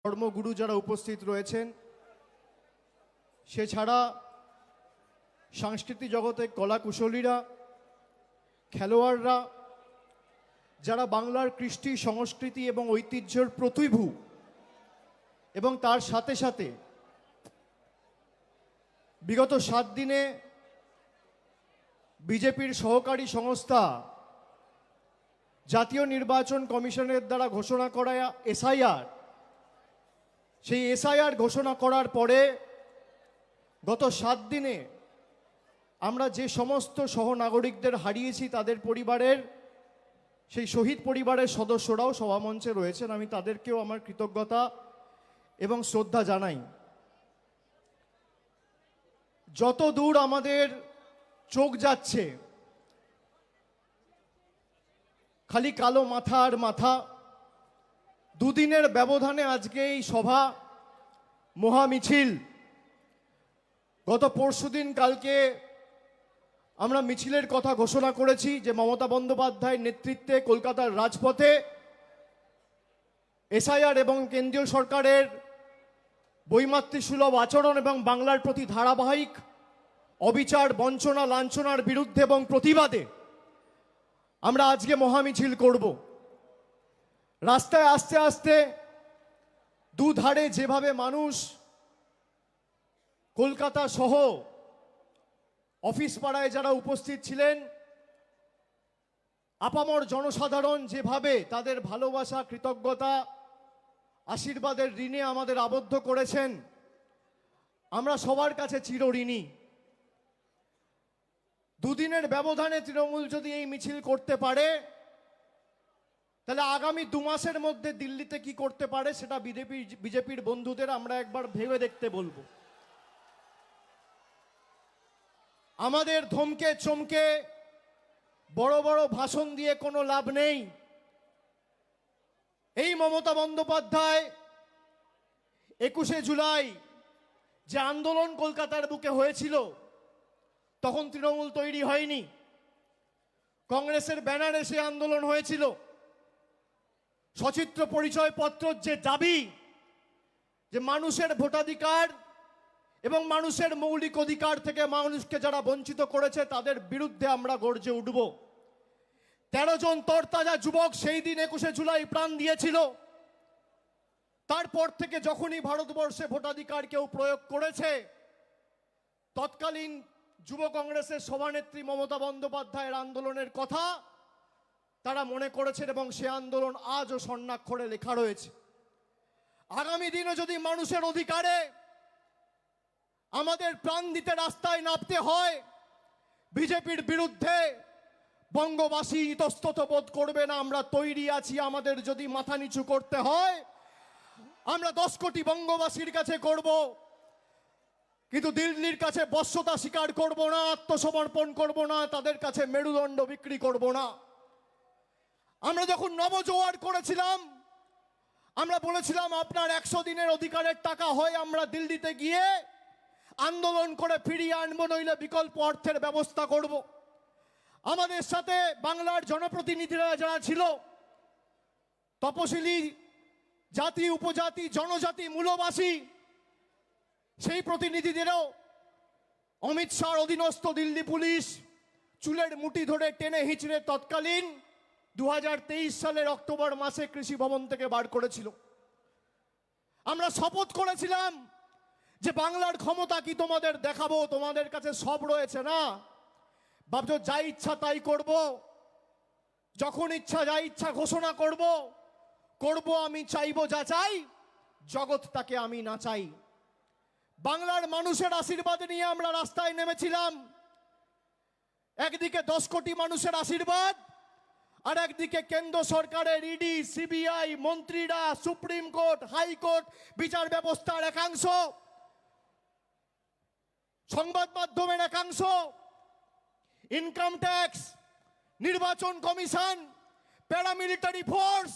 ধর্মগুরু যারা উপস্থিত রয়েছেন, সে ছাড়া সাংস্কৃতিক জগতে কলাকুশলীরা, খেলোয়াড়রা, যারা বাংলার কৃষ্টি সংস্কৃতি এবং ঐতিহ্যের প্রতিভূ, এবং তার সাথে সাথে বিগত 7 দিনে বিজেপির সহকারী সংস্থা জাতীয় নির্বাচন কমিশনের দ্বারা ঘোষণা করা এসআইআর, সেই এসআইআর ঘোষণা করার পরে গত 7 দিনে আমরা যে সমস্ত সহনাগরিকদের হারিয়েছি, তাদের পরিবারের, সেই শহীদ পরিবারের সদস্যরাও সভামঞ্চে রয়েছেন। আমি তাদেরকেও আমার কৃতজ্ঞতা এবং শ্রদ্ধা জানাই। যত দূর আমাদের চোখ যাচ্ছে, খালি কালো মাথা আর মাথা। দুদিনের ব্যবধানে আজকে এই সভা, মহামিছিল। গত পরশুদিন কালকে আমরা মিছিলের কথা ঘোষণা করেছি, যে মমতা বন্দ্যোপাধ্যায়ের নেতৃত্বে কলকাতার রাজপথে এসআইআর এবং কেন্দ্রীয় সরকারের বৈমাতৃসুলভ আচরণ এবং বাংলার প্রতি ধারাবাহিক অবিচার, বঞ্চনা, লাঞ্ছনার বিরুদ্ধে এবং প্রতিবাদে আমরা আজকে মহামিছিল করব। রাস্তায় আস্তে আস্তে দুধারে যেভাবে মানুষ কলকাতা সহ অফিস পাড়ায় যারা উপস্থিত ছিলেন, আপামর জনসাধারণ যেভাবে তাদের ভালোবাসা, কৃতজ্ঞতা, আশীর্বাদের ঋণে আমাদের আবদ্ধ করেছেন, আমরা সবার কাছে চিরঋণী। দুদিনের ব্যবধানে তৃণমূল যদি এই মিছিল করতে পারে, তাহলে আগামী 2 মাসের মধ্যে দিল্লিতে কি করতে পারে সেটা বিজেপির বন্ধুদের আমরা একবার ভেবে দেখতে বলবো। আমাদের ধমকে চমকে বড় বড় ভাষণ দিয়ে কোনো লাভ নেই। এই মমতা বন্দ্যোপাধ্যায় 21শে জুলাই যে আন্দোলন কলকাতার বুকে হয়েছিল, তখন তৃণমূল তৈরি হয়নি। কংগ্রেসের ব্যানারে সে আন্দোলন হয়েছিল। সচিত্র পরিচয়পত্র যে দাবি, যে মানুষের ভোটাধিকার এবং মানুষের মৌলিক অধিকার থেকে মানুষকে যারা বঞ্চিত করেছে, তাদের বিরুদ্ধে আমরা গর্জে উঠব। 13 জন তরতাজা যুবক সেই দিন 21শে জুলাই প্রাণ দিয়েছিল। তারপর থেকে যখনই ভারতবর্ষে ভোটাধিকার কেউ প্রয়োগ করেছে, তৎকালীন যুব কংগ্রেসের সভানেত্রী মমতা বন্দ্যোপাধ্যায়ের আন্দোলনের কথা তারা মনে করেছেন, এবং সে আন্দোলন আজও স্বর্ণাক্ষরে লেখা রয়েছে। আগামী দিনে যদি মানুষের অধিকারে আমাদের প্রাণ দিতে রাস্তায় নামতে হয়, বিজেপির বিরুদ্ধে বঙ্গবাসী ইতস্তত বোধ করবে না। আমরা তৈরি আছি। আমাদের যদি মাথা নিচু করতে হয়, আমরা 10 কোটি বঙ্গবাসীর কাছে করব, কিন্তু দিল্লির কাছে বশ্যতা স্বীকার করব না, আত্মসমর্পণ করব না, তাদের কাছে মেরুদণ্ড বিক্রি করব না। আমরা যখন নবজোয়ার করেছিলাম, আমরা বলেছিলাম আপনার 100 দিনের অধিকারের টাকা হয় আমরা দিল্লিতে গিয়ে আন্দোলন করে ফিরিয়ে আনবো, নইলে বিকল্প অর্থের ব্যবস্থা করব। আমাদের সাথে বাংলার জনপ্রতিনিধিরা যারা ছিল, তপশিলি জাতি, উপজাতি, জনজাতি, মূলবাসী, সেই প্রতিনিধিদেরও অমিত শাহর অধীনস্থ দিল্লি পুলিশ চুলের মুঠি ধরে টেনে হিঁচড়ে তৎকালীন 2023 সালের অক্টোবর মাসে কৃষি ভবন থেকে বার করেছিল। আমরা শপথ করেছিলাম যে বাংলার ক্ষমতা কি তোমাদের দেখাবো, তোমাদের কাছে সব রয়েছে না, ভাবছো যা ইচ্ছা তাই করব, যখন ইচ্ছা যা ইচ্ছা ঘোষণা করব। আমি চাইবো যা চাই, জগৎ তাকে আমি না চাই। বাংলার মানুষের আশীর্বাদ নিয়ে আমরা রাস্তায় নেমেছিলাম। একদিকে 10 কোটি মানুষের আশীর্বাদ, আর একদিকে কেন্দ্র সরকারের ইডি, সিবিআই, মন্ত্রীরা, সুপ্রিম কোর্ট, হাইকোর্ট, বিচার ব্যবস্থার একাংশ, সংবাদ মাধ্যমের একাংশ, ইনকাম ট্যাক্স, নির্বাচন কমিশন, প্যারামিলিটারি ফোর্স।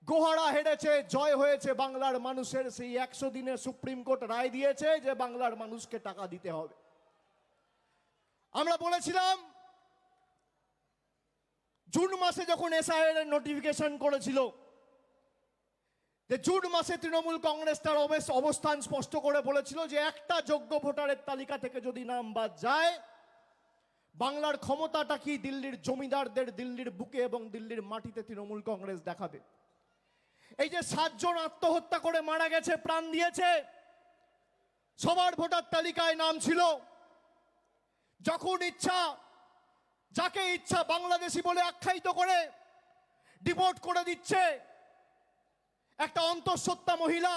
গোহারা হেরেছে, জয় হয়েছে বাংলার মানুষের। সেই 100 দিনের সুপ্রিম কোর্ট রায় দিয়েছে যে বাংলার মানুষকে টাকা দিতে হবে। আমরা বলেছিলাম জুন মাসে যখন এসআইআর এর নোটিফিকেশন করেছিল, যে জুন মাসে তৃণমূল কংগ্রেস তার অবস্থান স্পষ্ট করে বলেছিল যে একটা যোগ্য ভোটারের তালিকা থেকে যদি নাম বাদ যায়, বাংলার ক্ষমতাটা কি দিল্লির জমিদারদের দিল্লির বুকে এবং দিল্লির মাটিতে তৃণমূল কংগ্রেস দেখাবে। এই যে 7 জন আত্মহত্যা করে মারা গেছে, প্রাণ দিয়েছে, সবার ভোটার তালিকায় নাম ছিল। যখন ইচ্ছা যাকে ইচ্ছা বাংলাদেশি বলে আখ্যায়িত করে ডিপোর্ট করে দিচ্ছে। একটা অন্তঃসত্ত্বা মহিলা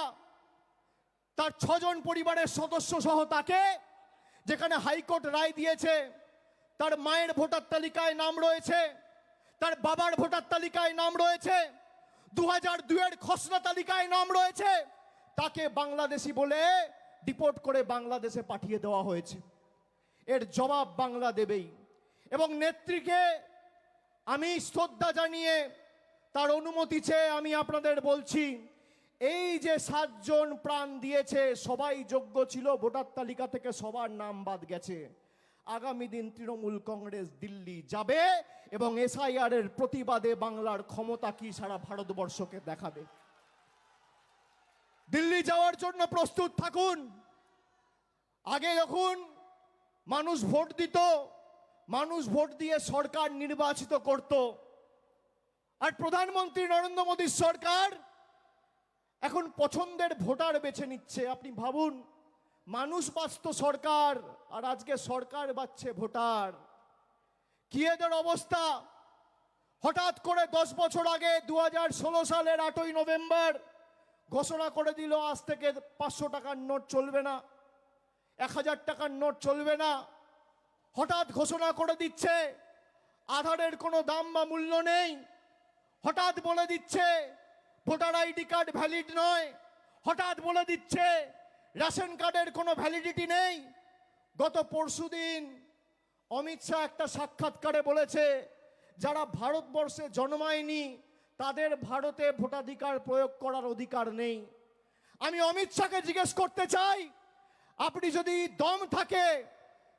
তার 6 জন পরিবারের সদস্য সহ তাকে, যেখানে হাইকোর্ট রায় দিয়েছে তার মায়ের ভোটার তালিকায় নাম রয়েছে, তার বাবার ভোটার তালিকায় নাম রয়েছে, 2002-এর খসড়া তালিকায় নাম রয়েছে, তাকে বাংলাদেশি বলে ডিপোর্ট করে বাংলাদেশে পাঠিয়ে দেওয়া হয়েছে। এর জবাব বাংলা দেবেই। এবং নেত্রীকে আমি শ্রদ্ধা জানিয়ে তার অনুমতি চেয়ে আমি আপনাদের বলছি, এই যে 7 জন প্রাণ দিয়েছে সবাই যোগ্য ছিল, ভোটার তালিকা থেকে সবার নাম বাদ গেছে। আগামী দিন তৃণমূল কংগ্রেস দিল্লি যাবে এবং এসআইআর এর প্রতিবাদে বাংলার ক্ষমতা কি সারা ভারতবর্ষকে দেখাবে। দিল্লি যাওয়ার জন্য প্রস্তুত থাকুন। আগে যখন মানুষ ভোট দিত, মানুষ ভোট দিয়ে সরকার নির্বাচিত করত, আর প্রধানমন্ত্রী নরেন্দ্র মোদীর সরকার এখন পছন্দের ভোটার বেছে নিচ্ছে। আপনি ভাবুন, মানুষ বাঁচত সরকার, আর আজকে সরকার বাঁচছে ভোটার। কি এদের অবস্থা! হঠাৎ করে 10 বছর আগে 2016 সালের 8ই নভেম্বর ঘোষণা করে দিল আজ থেকে 500 টাকার নোট চলবে না, 1000 টাকার নোট চলবে না। হঠাৎ ঘোষণা করে দিচ্ছে আধারের কোনো দাম বা মূল্য নেই। হঠাৎ বলে দিচ্ছে ভোটার আইডি কার্ড ভ্যালিড নয়। হঠাৎ বলে দিচ্ছে রেশন কার্ডের কোনো ভ্যালিডিটি নেই। গত পরশুদিন অমিত শাহ একটা সাক্ষাৎকারে বলেছে যারা ভারতবর্ষে জন্মায়নি তাদের ভারতে ভোটাধিকার প্রয়োগ করার অধিকার নেই। আমি অমিত শাহকে জিজ্ঞেস করতে চাই, আপনি যদি দম থাকে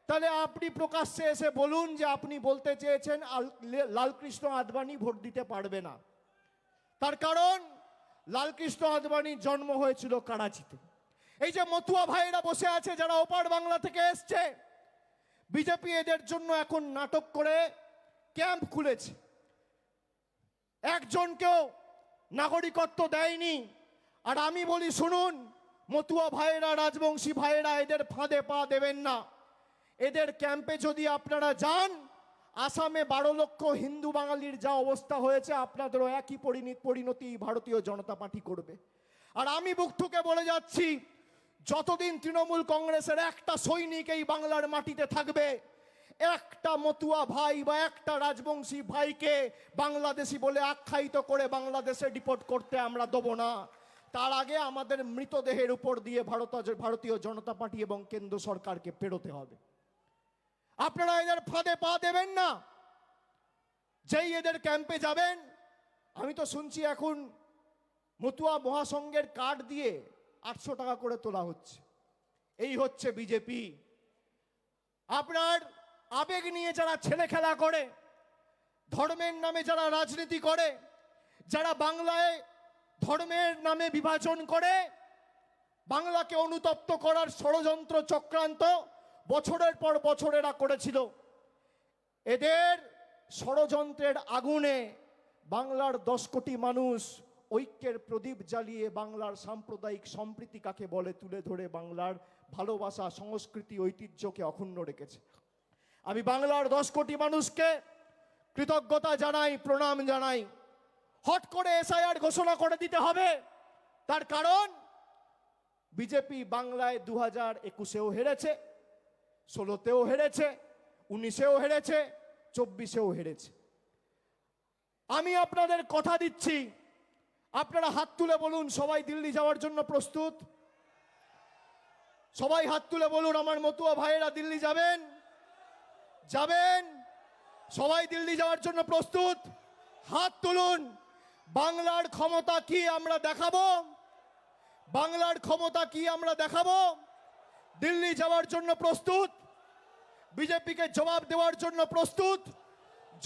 তাহলে আপনি প্রকাশ্যে এসে বলুন যে আপনি বলতে চেয়েছেন লালকৃষ্ণ আদবানি ভোট দিতে পারবে না। তার কারণ লালকৃষ্ণ আদবানির জন্ম হয়েছিল করাচিতে। এই যে মতুয়া ভাইয়েরা বসে আছে যারা ওপার বাংলা থেকে এসছে, বিজেপি এদের জন্য এখন নাটক করে ক্যাম্প খুলেছে। একজনকেও নাগরিকত্ব দেয়নি। আর আমি বলি শুনুন, মতুয়া ভাইয়েরা, রাজবংশী ভাইয়েরা, এদের ফাঁদে পা দেবেন না। এদের ক্যাম্পে যদি আপনারা যান, আসামে 12 লক্ষ হিন্দু বাঙালির যা অবস্থা হয়েছে আপনাদেরও একই পরিণতি ভারতীয় জনতা পার্টি করবে। আর আমি বুক ঠুকে বলে যাচ্ছি, যতদিন তৃণমূল কংগ্রেসের একটা সৈনিক এই বাংলার মাটিতে থাকবে, একটা মতুয়া ভাই বা একটা রাজবংশী ভাইকে বাংলাদেশি বলে আখ্যায়িত করে বাংলাদেশে ডিপোর্ট করতে আমরা দেব না। তার আগে আমাদের মৃতদেহের উপর দিয়ে ভারতীয় জনতা পার্টি এবং কেন্দ্র সরকারকে পেরোতে হবে। আপনারা এদের ফাঁদে পা দেবেন না। যেই এদের ক্যাম্পে যাবেন, আমি তো শুনছি এখন মতুয়া মহাসংঘের কার্ড দিয়ে 800 টাকা করে তোলা হচ্ছে। এই হচ্ছে বিজেপি। আপনার আবেগ নিয়ে যারা ছেলে খেলা করে, ধর্মের নামে যারা রাজনীতি করে, যারা বাংলায় ধর্মের নামে বিভাজন করে, বাংলাকে অনুতপ্ত করার ষড়যন্ত্র চক্রান্ত বছরের পর বছর এরা করেছিল। এদের ষড়যন্ত্রের আগুনে বাংলার 10 কোটি মানুষ ঐক্যের প্রদীপ জ্বালিয়ে বাংলার সাম্প্রদায়িক সম্প্রীতি কাকে বলে তুলে ধরে বাংলার ভালোবাসা, সংস্কৃতি, ঐতিহ্যকে অক্ষুণ্ণ রেখেছে। আমি বাংলার 10 কোটি মানুষকে কৃতজ্ঞতা জানাই, প্রণাম জানাই। হট করে এসআইআর ঘোষণা করে দিতে হবে, তার কারণ বিজেপি বাংলায় 2021-এও হেরেছে, 16-তেও হেরেছে, 19-এও হেরেছে, 24-এও হেরেছে। আমি আপনাদের কথা দিচ্ছি, আপনারা হাত তুলে বলুন সবাই দিল্লি যাওয়ার জন্য প্রস্তুত। সবাই হাত তুলে বলুন আমার মতুয়া ভাইয়েরা দিল্লি যাবেন, যাবেন। সবাই দিল্লি যাওয়ার জন্য প্রস্তুত, হাত তুলুন। বাংলার ক্ষমতা কি আমরা দেখাবো, বাংলার ক্ষমতা কি আমরা দেখাবো। দিল্লি যাওয়ার জন্য প্রস্তুত, বিজেপিকে জবাব দেওয়ার জন্য প্রস্তুত,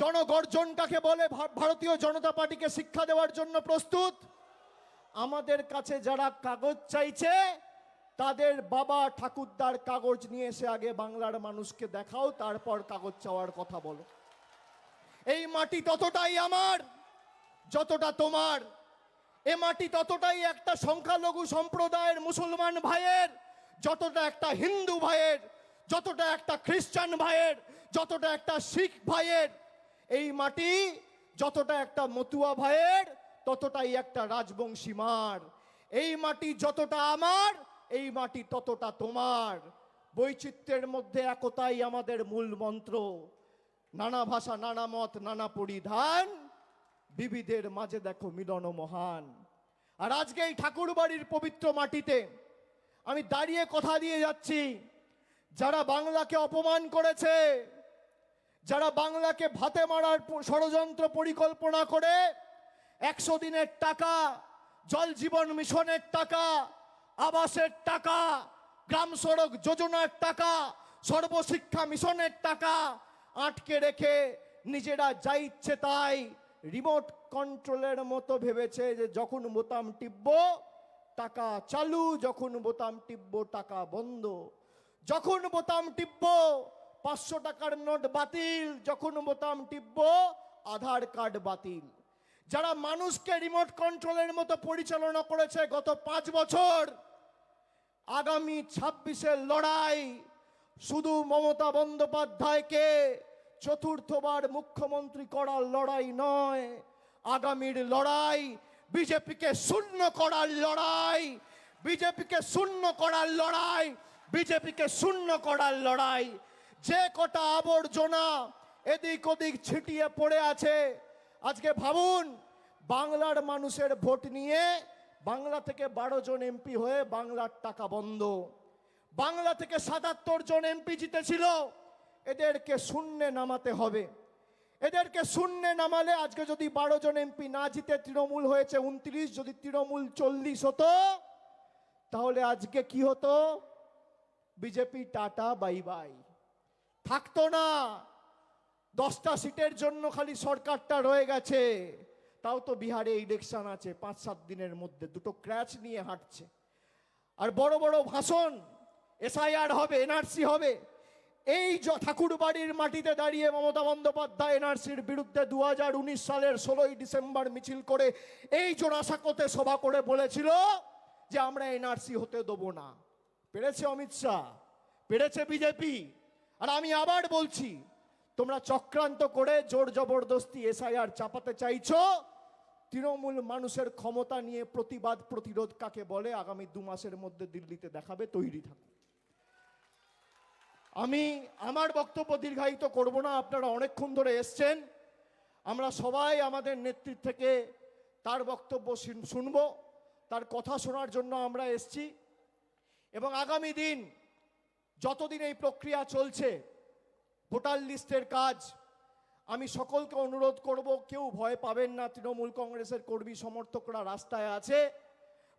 জনগর্জন কাকে বলে ভারতীয় জনতা পার্টিকে শিক্ষা দেওয়ার জন্য প্রস্তুত। আমাদের কাছে যারা কাগজ চাইছে তাদের বাবা ঠাকুরদার কাগজ নিয়ে এসে আগে বাংলার মানুষকে দেখাও, তারপর কাগজ চাওয়ার কথা বলো। এই মাটি ততটাই আমার যতটা তোমার। এ মাটি ততটাই একটা সংখ্যালঘু সম্প্রদায়ের মুসলমান ভাইয়ের যতটা একটা হিন্দু ভাইয়ের, যতটা একটা খ্রিস্টান ভাইয়ের, যতটা একটা শিখ ভাইয়ের। এই মাটি যতটা একটা মতুয়া ভাইয়ের ততটাই একটা রাজবংশী মার। এই মাটি যতটা আমার, এই মাটি ততটা তোমার। বৈচিত্র্যের মধ্যে একতাই আমাদের মূল মন্ত্র। নানা ভাষা, নানা মত, নানা পরিধান, বিবিধের মাঝে দেখো মিলন মহান। আর আজকে এই ঠাকুর বাড়ির পবিত্র মাটিতে আমি দাঁড়িয়ে কথা দিয়ে যাচ্ছি, যারা বাংলাকে অপমান করেছে, যারা বাংলাকে ভাতে মারার ষড়যন্ত্র পরিকল্পনা করে 100 দিনের টাকা, জল জীবন মিশনের টাকা, আবাসের টাকা, গ্রাম সড়ক যোজনার টাকা, সর্বশিক্ষা মিশনের টাকা আটকে রেখে নিজেরা যা ইচ্ছে তাই রিমোট কন্ট্রোলের মতো ভেবেছে যে যখন বোতাম টিপবো টাকা চালু, যখন বোতাম টিপবো টাকা বন্ধ, যখন বোতাম টিপবো 500 টাকার নোট বাতিল, যখন বোতাম টিপবো আধার কার্ড বাতিল। যারা মানুষকে রিমোট কন্ট্রোলের মতো পরিচালনা করেছে গত 5 বছর, আগামী 26-এর লড়াই শুধু মমতা বন্দ্যোপাধ্যায়কে চতুর্থবার মুখ্যমন্ত্রী করার লড়াই নয়, আগামীর লড়াই বিজেপিকে শূন্য করার লড়াই, বিজেপিকে শূন্য করার লড়াই, বিজেপিকে শূন্য করার লড়াই। যে কটা আবর্জনা এদিক ওদিক ছিটিয়ে পড়ে আছে, আজকে ভাবুন বাংলার মানুষের ভোট নিয়ে বাংলা থেকে 12 জন এমপি হয়ে বাংলার টাকা বন্ধ। বাংলা থেকে 77 জন এমপি জিতেছিল, এদেরকে শূন্যে নামাতে হবে। এদেরকে শূন্যে নামালে আজকে যদি 12 জন এমপি না জিতে তৃণমূল হয়েছে 29, যদি তৃণমূল 40 হতো তাহলে আজকে কি হতো? বিজেপি টাটা বাই বাই, থাকতো না। 10টা সিটের জন্য খালি সরকারটা রয়ে গেছে, তাও তো বিহারে ইলেকশন আছে 5-7 দিনের মধ্যে, দুটো ক্র্যাচ নিয়ে হাঁটছে। আর বড় বড় ভাষণ, এসআইআর হবে, এনআরসি হবে। এই ঠাকুর বাড়ির মাটিতে দাঁড়িয়ে মমতা বন্দ্যোপাধ্যায় এনআরসির বিরুদ্ধে 2019 সালের 16ই ডিসেম্বর মিছিল করে এই জোড়াসাঁকোতে সভা করে বলেছিল যে আমরা এনআরসি হতে দেবো না। পেরেছে অমিত শাহ, পেরেছে বিজেপি। আর আমি আবার বলছি, তোমরা চক্রান্ত করে জোর জবরদস্তি এসআইআর চাপাতে চাইছো। তৃণমূল মানুষের ক্ষমতা নিয়ে প্রতিবাদ প্রতিরোধ কাকে বলে আগামী 2 মাসের মধ্যে দিল্লিতে দেখাবে, তৈরি থাকুন। আমি আমার বক্তব্য দীর্ঘায়িত করব না, আপনারা অনেকক্ষণ ধরে এসছেন। আমরা সবাই আমাদের নেতৃত্ব থেকে তার বক্তব্য শুনব, তার কথা শোনার জন্য আমরা এসছি। এবং আগামী দিন যতদিন এই প্রক্রিয়া চলছে, ভোটার লিস্টের কাজ, আমি সকলকে অনুরোধ করব কেউ ভয় পাবেন না। তৃণমূল কংগ্রেসের কর্মী সমর্থকরা রাস্তায় আছে।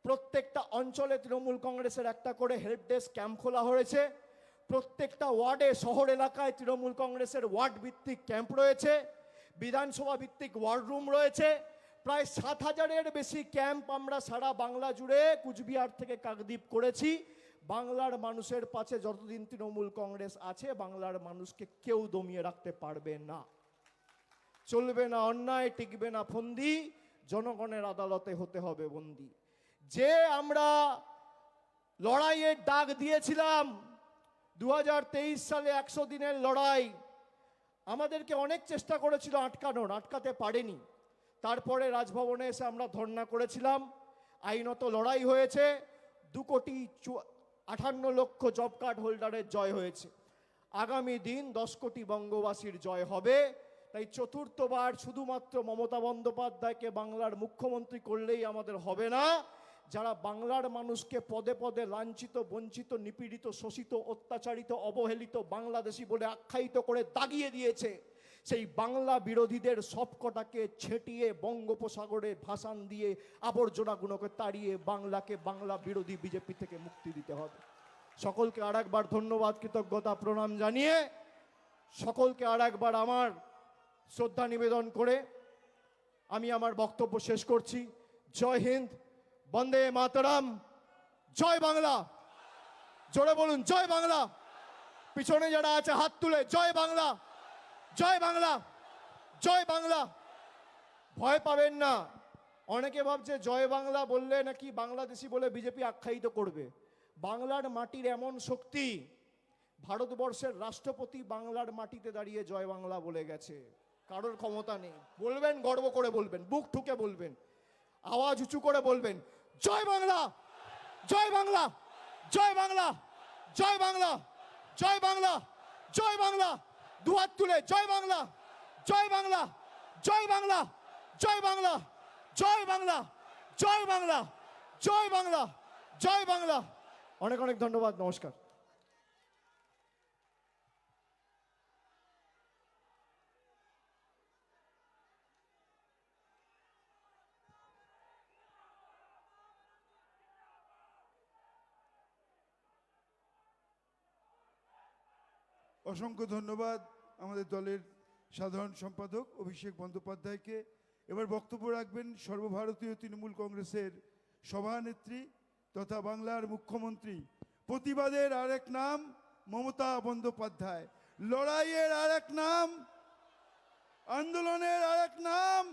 প্রত্যেকটা অঞ্চলে তৃণমূল কংগ্রেসের একটা করে হেল্প ডেস্ক ক্যাম্প খোলা হয়েছে। প্রত্যেকটা ওয়ার্ডে, শহর এলাকায় তৃণমূল কংগ্রেসের ওয়ার্ড ভিত্তিক ক্যাম্প রয়েছে, বিধানসভা ভিত্তিক ওয়ার্ড রুম রয়েছে। প্রায় 7000-এর বেশি ক্যাম্প আমরা সারা বাংলা জুড়ে কুচবিহার থেকে কাকদ্বীপ করেছি। বাংলার মানুষের পাশে যতদিন তৃণমূল কংগ্রেস আছে, বাংলার মানুষকে কেউ দমিয়ে রাখতে পারবে না। চলবে না অন্যায়, টিকবে না ফন্দি, জনগণের আদালতে হতে হবে বন্দী। যে আমরা লড়াইয়ের ডাক দিয়েছিলাম 2023 সালে 100 দিনের লড়াই, আমাদেরকে অনেক চেষ্টা করেছিল আটকানোর, আটকাতে পারেনি। তারপরে রাজভবনে এসে আমরা ধর্ণা করেছিলাম, আইনত লড়াই হয়েছে, 2,58,00,000 জব কার্ড হোল্ডারের জয় হয়েছে। আগামী দিন 10 কোটি বঙ্গবাসীর জয় হবে। তাই চতুর্থবার শুধুমাত্র মমতা বন্দ্যোপাধ্যায়কে বাংলার মুখ্যমন্ত্রী করলেই আমাদের হবে না। যারা বাংলার মানুষকে পদে পদে লাঞ্ছিত, বঞ্চিত, নিপীড়িত, শোষিত, অত্যাচারিত, অবহেলিত বাংলাদেশি বলে আখ্যায়িত করে দাগিয়ে দিয়েছে, সেই বাংলা বিরোধীদের সবকটাকে ছেটিয়ে বঙ্গোপসাগরে ভাসান দিয়ে আবর্জনাগুলোকে তাড়িয়ে বাংলাকে বাংলা বিরোধী বিজেপি থেকে মুক্তি দিতে হবে। সকলকে আর একবার ধন্যবাদ, কৃতজ্ঞতা, প্রণাম জানিয়ে সকলকে আর একবার আমার শ্রদ্ধা নিবেদন করে আমি আমার বক্তব্য শেষ করছি। জয় হিন্দ, বন্দে মাতরম, জয় বাংলা। জোরে বলুন জয় বাংলা। পিছনে যারা আছে হাত তুলে জয় বাংলা, জয় বাংলা, জয় বাংলা। ভয় পাবেন না। অনেকে ভাবছে জয় বাংলা বললে নাকি বাংলাদেশি বলে বিজেপি আখ্যায়িত করবে। বাংলার মাটির এমন শক্তি, ভারতবর্ষের রাষ্ট্রপতি বাংলার মাটিতে দাঁড়িয়ে জয় বাংলা বলে গেছে। কারোর ক্ষমতা নেই। বলবেন, গর্ব করে বলবেন, বুক ঠুকে বলবেন, আওয়াজ উঁচু করে বলবেন, জয় বাংলা, জয় বাংলা, জয় বাংলা, জয় বাংলা, জয় বাংলা, জয় বাংলা। দুহাত তুলে জয় বাংলা, জয় বাংলা, জয় বাংলা, জয় বাংলা, জয় বাংলা, জয় বাংলা, জয় বাংলা, জয় বাংলা। অনেক অনেক ধন্যবাদ, নমস্কার। অসংখ্য ধন্যবাদ আমাদের দলের সাধারণ সম্পাদক অভিষেক বন্দ্যোপাধ্যায়কে। এবার বক্তব্য রাখবেন সর্বভারতীয় তৃণমূল কংগ্রেসের সভানেত্রী তথা বাংলার মুখ্যমন্ত্রী। প্রতিবাদের আরেক নাম মমতা বন্দ্যোপাধ্যায়, লড়াইয়ের আরেক নাম, আন্দোলনের আরেক নাম।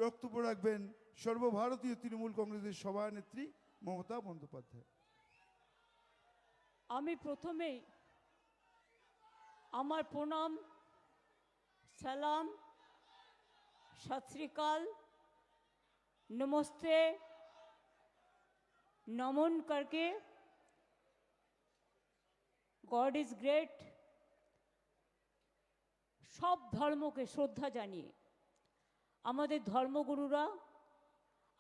বক্তব্য রাখবেন সর্বভারতীয় তৃণমূল কংগ্রেসের সভানেত্রী মমতা বন্দ্যোপাধ্যায়। আমি প্রথমেই আমার প্রণাম, সালাম, সত শ্রী আকাল, নমস্তে, নমন করকে গড ইজ গ্রেট সব ধর্মকে শ্রদ্ধা জানিয়ে, আমাদের ধর্মগুরুরা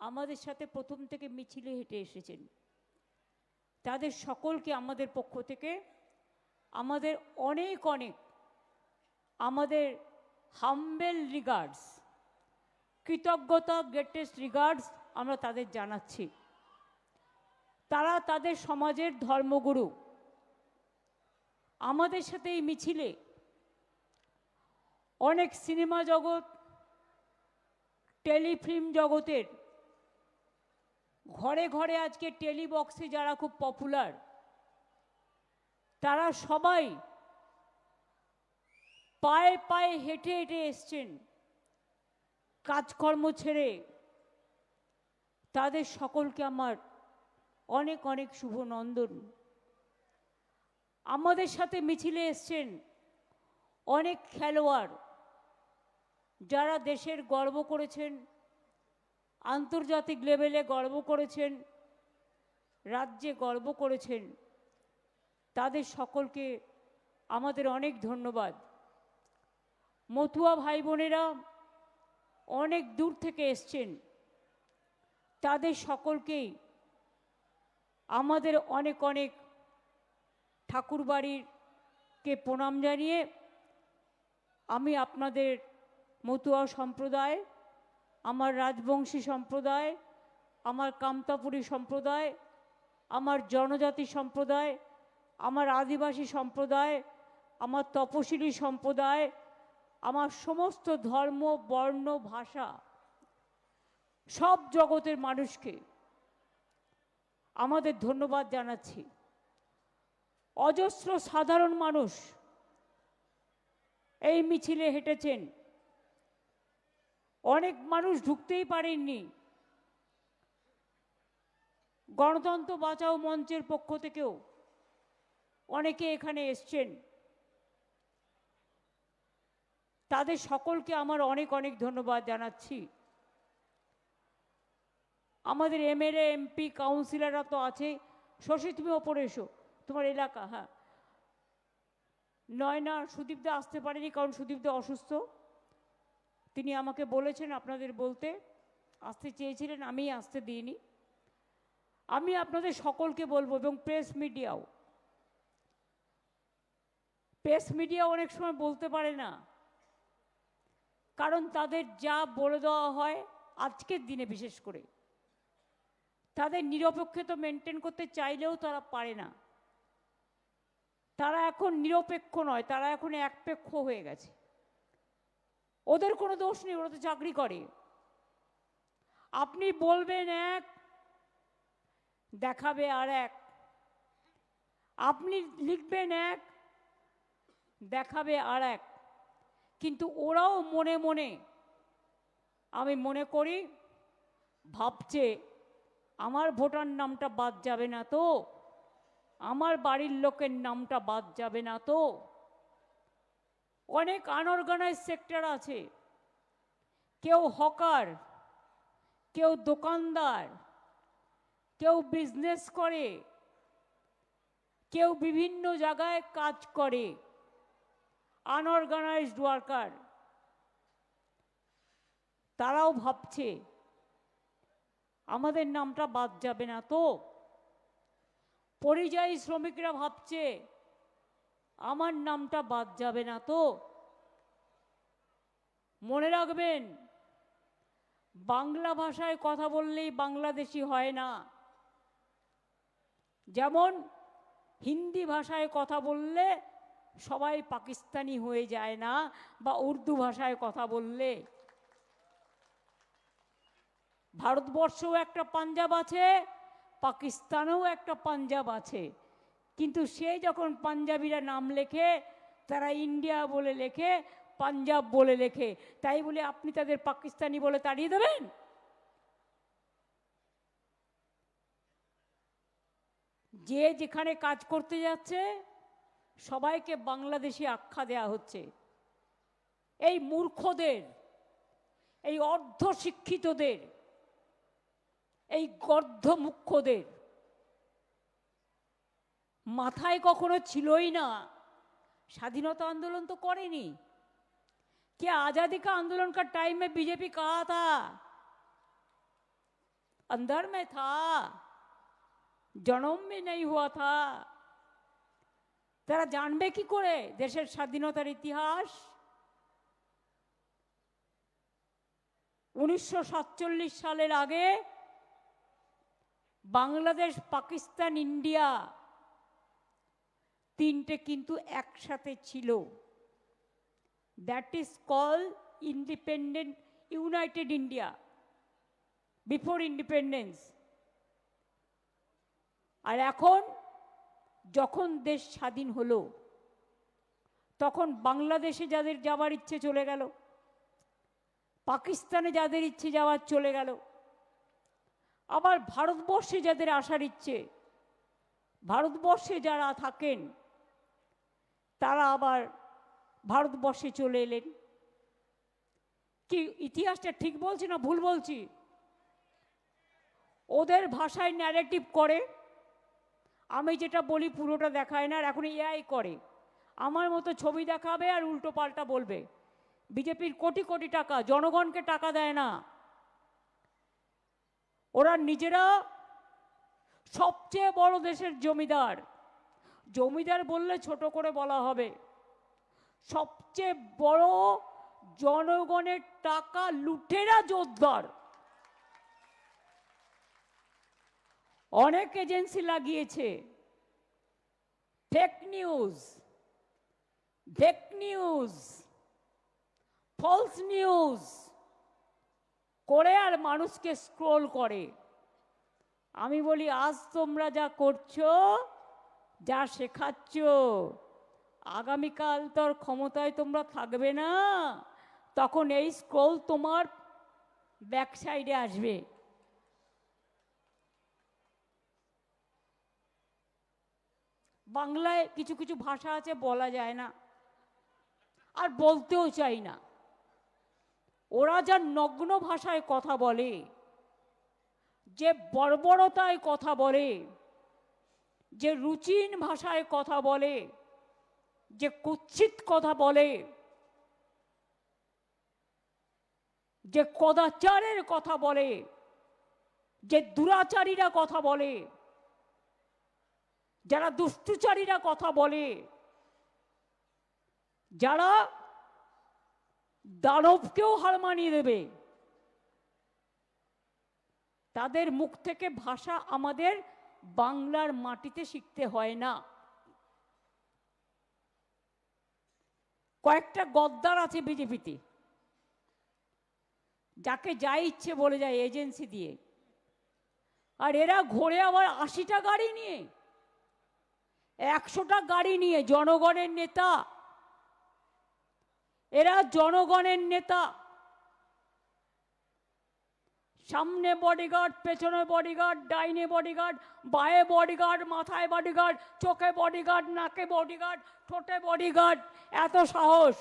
আমাদের সাথে প্রথম থেকে মিছিলে হেঁটে এসেছেন, তাদের সকলকে আমাদের পক্ষ থেকে আমাদের অনেক অনেক আমাদের হাম্বেল রিগার্ডস, কৃতজ্ঞতা, গ্রেটেস্ট রিগার্ডস আমরা তাদের জানাচ্ছি। তারা তাদের সমাজের ধর্মগুরু। আমাদের সাথে এই মিছিলে অনেক সিনেমা জগৎ, টেলিফিল্ম জগতের, ঘরে ঘরে আজকে টেলিবক্সে যারা খুব পপুলার, তারা সবাই পায়ে পায়ে হেঁটে হেঁটে এসছেন কাজকর্ম ছেড়ে। তাদের সকলকে আমার অনেক অনেক শুভ নন্দন। আমাদের সাথে মিছিলে এসছেন অনেক খেলোয়াড়, যারা দেশের গর্ব করেছেন, আন্তর্জাতিক লেভেলে গর্ব করেছেন, রাজ্যে গর্ব করেছেন। তাদের সকলকে আমাদের অনেক ধন্যবাদ। মতুয়া ভাই বোনেরা অনেক দূর থেকে এসছেন, তাদের সকলকেই আমাদের অনেক অনেক ঠাকুরবাড়িরকে প্রণাম জানিয়ে আমি আপনাদের মতুয়া সম্প্রদায়, আমার রাজবংশী সম্প্রদায়, আমার কামতাপুরী সম্প্রদায়, আমার জনজাতি সম্প্রদায়, আমার আদিবাসী সম্প্রদায়, আমার তপশিলি সম্প্রদায়, আমার সমস্ত ধর্ম, বর্ণ, ভাষা, সব জগতের মানুষকে আমাদের ধন্যবাদ জানাচ্ছি। অজস্র সাধারণ মানুষ এই মিছিলে হেঁটেছেন, অনেক মানুষ ঢুকতেই পারেননি। গণতন্ত্র বাঁচাও মঞ্চের পক্ষ থেকেও অনেকে এখানে এসছেন। তাদের সকলকে আমার অনেক অনেক ধন্যবাদ জানাচ্ছি। আমাদের এমএলএ, এমপি, কাউন্সিলররা তো আছে। শশী, তুমি ওপরে এসো, তোমার এলাকা। হ্যাঁ, নয়না, সুদীপদা আসতে পারেনি কারণ সুদীপদা অসুস্থ। তিনি আমাকে বলেছেন আপনাদের বলতে, আসতে চেয়েছিলেন, আমি আসতে দিইনি। আমি আপনাদের সকলকে বলবো, এবং প্রেস মিডিয়া অনেক সময় বলতে পারে না, কারণ তাদের যা বলে দেওয়া হয় আজকের দিনে বিশেষ করে, তাদের নিরপেক্ষতা মেনটেন করতে চাইলেও তারা পারে না। তারা এখন নিরপেক্ষ নয়, তারা এখন একপেক্ষ হয়ে গেছে। ওদের কোনো দোষ নেই, ওরা তো চাকরি করে। আপনি বলবেন এক, দেখাবে আর এক। আপনি লিখবেন এক, দেখাবে আর এক। কিন্তু ওরাও মনে মনে, আমি মনে করি, ভাবছে আমার ভোটার নামটা বাদ যাবে না তো, আমার বাড়ির লোকের নামটা বাদ যাবে না তো। অনেক আনঅর্গানাইজ সেক্টর আছে, কেউ হকার, কেউ দোকানদার, কেউ বিজনেস করে, কেউ বিভিন্ন জায়গায় কাজ করে, আনঅর্গানাইজড ওয়ার্কার। তারাও ভাবছে আমাদের নামটা বাদ যাবে না তো। পরিযায়ী শ্রমিকরা ভাবছে আমার নামটা বাদ যাবে না তো। মনে রাখবেন, বাংলা ভাষায় কথা বললেই বাংলাদেশি হয় না। যেমন হিন্দি ভাষায় কথা বললে সবাই পাকিস্তানি হয়ে যায় না, বা উর্দু ভাষায় কথা বললে। ভারতবর্ষেও একটা পাঞ্জাব আছে, পাকিস্তানেও একটা পাঞ্জাব আছে, কিন্তু সে যখন পাঞ্জাবিরা নাম লেখে তারা ইন্ডিয়া বলে লেখে, পাঞ্জাব বলে লেখে। তাই বলে আপনি তাদের পাকিস্তানি বলে তাড়িয়ে দেবেন? যে যেখানে কাজ করতে যাচ্ছে সবাইকে বাংলাদেশি আখ্যা দেয়া হচ্ছে। এই মূর্খদের, এই অর্ধশিক্ষিতদের, এই গর্ধমুখ্যদের মাথায় কখনো ছিলই না স্বাধীনতা आंदोलन तो करेनी। क्या आजादी का आंदोलन का टाइम में बीजेपी कहा था? अंदर में था, जन्म में नहीं हुआ था। তারা জানবে কি করে দেশের স্বাধীনতার ইতিহাস? 1947 সালের আগে বাংলাদেশ, পাকিস্তান, ইন্ডিয়া তিনটে কিন্তু একসাথে ছিল। That is call independent united India before independence. আর এখন যখন দেশ স্বাধীন হলো তখন বাংলাদেশে যাদের যাওয়ার ইচ্ছে চলে গেল, পাকিস্তানে যাদের ইচ্ছে যাওয়ার চলে গেল, আবার ভারতবর্ষে যাদের আসার ইচ্ছে, ভারতবর্ষে যারা থাকেন তারা আবার ভারতবর্ষে চলে এলেন। কি ইতিহাসটা ঠিক বলছি না ভুল বলছি? ওদের ভাষায় ন্যারেটিভ করে, আমি যেটা বলি পুরোটা দেখায় না। আর এখন এআই করে, আমার মতো ছবি দেখাবে আর উল্টো পাল্টা বলবে। বিজেপির কোটি কোটি টাকা, জনগণকে টাকা দেয় না। ওরা নিজেরা সবচেয়ে বড় দেশের জমিদার। জমিদার বললে ছোট করে বলা হবে। সবচেয়ে বড় জনগণের টাকা লুটেরা জোরদার। অনেক এজেন্সি লাগিয়েছে, ফেক নিউজ, ফলস নিউজ করে আর মানুষকে স্ক্রোল করে। আমি বলি আজ তোমরা যা করছো, যা শেখাচ্ছ, আগামীকাল তোর ক্ষমতায় তোমরা থাকবে না, তখন এই স্ক্রোল তোমার ব্যাক সাইডে আসবে। বাংলায় কিছু কিছু ভাষা আছে বলা যায় না, আর বলতেও চাই না। ওরা যা নগ্ন ভাষায় কথা বলে, যে বর্বরতায় কথা বলে, যে রুচিহীন ভাষায় কথা বলে, যে কুৎসিত কথা বলে, যে কদাচারের কথা বলে, যে দুরাচারীরা কথা বলে, যারা দুষ্টুচারীরা কথা বলে, যারা দানবকেও হার মানিয়ে দেবে, তাদের মুখ থেকে ভাষা আমাদের বাংলার মাটিতে শিখতে হয় না। কয়েকটা গদ্দার আছে বিজেপিতে, যাকে যা ইচ্ছে বলে যায় এজেন্সি দিয়ে। আর এরা ঘোরে আবার 80টা গাড়ি নিয়ে, 100টা গাড়ি নিয়ে। জনগণের নেতা এরা, জনগণের নেতা। সামনে বডিগার্ড, পেছনে বডিগার্ড, ডাইনে বডিগার্ড, বায়ে বডিগার্ড, মাথায় বডিগার্ড, চোখে বডিগার্ড, নাকে বডিগার্ড, ঠোঁটে বডিগার্ড। এত সাহস,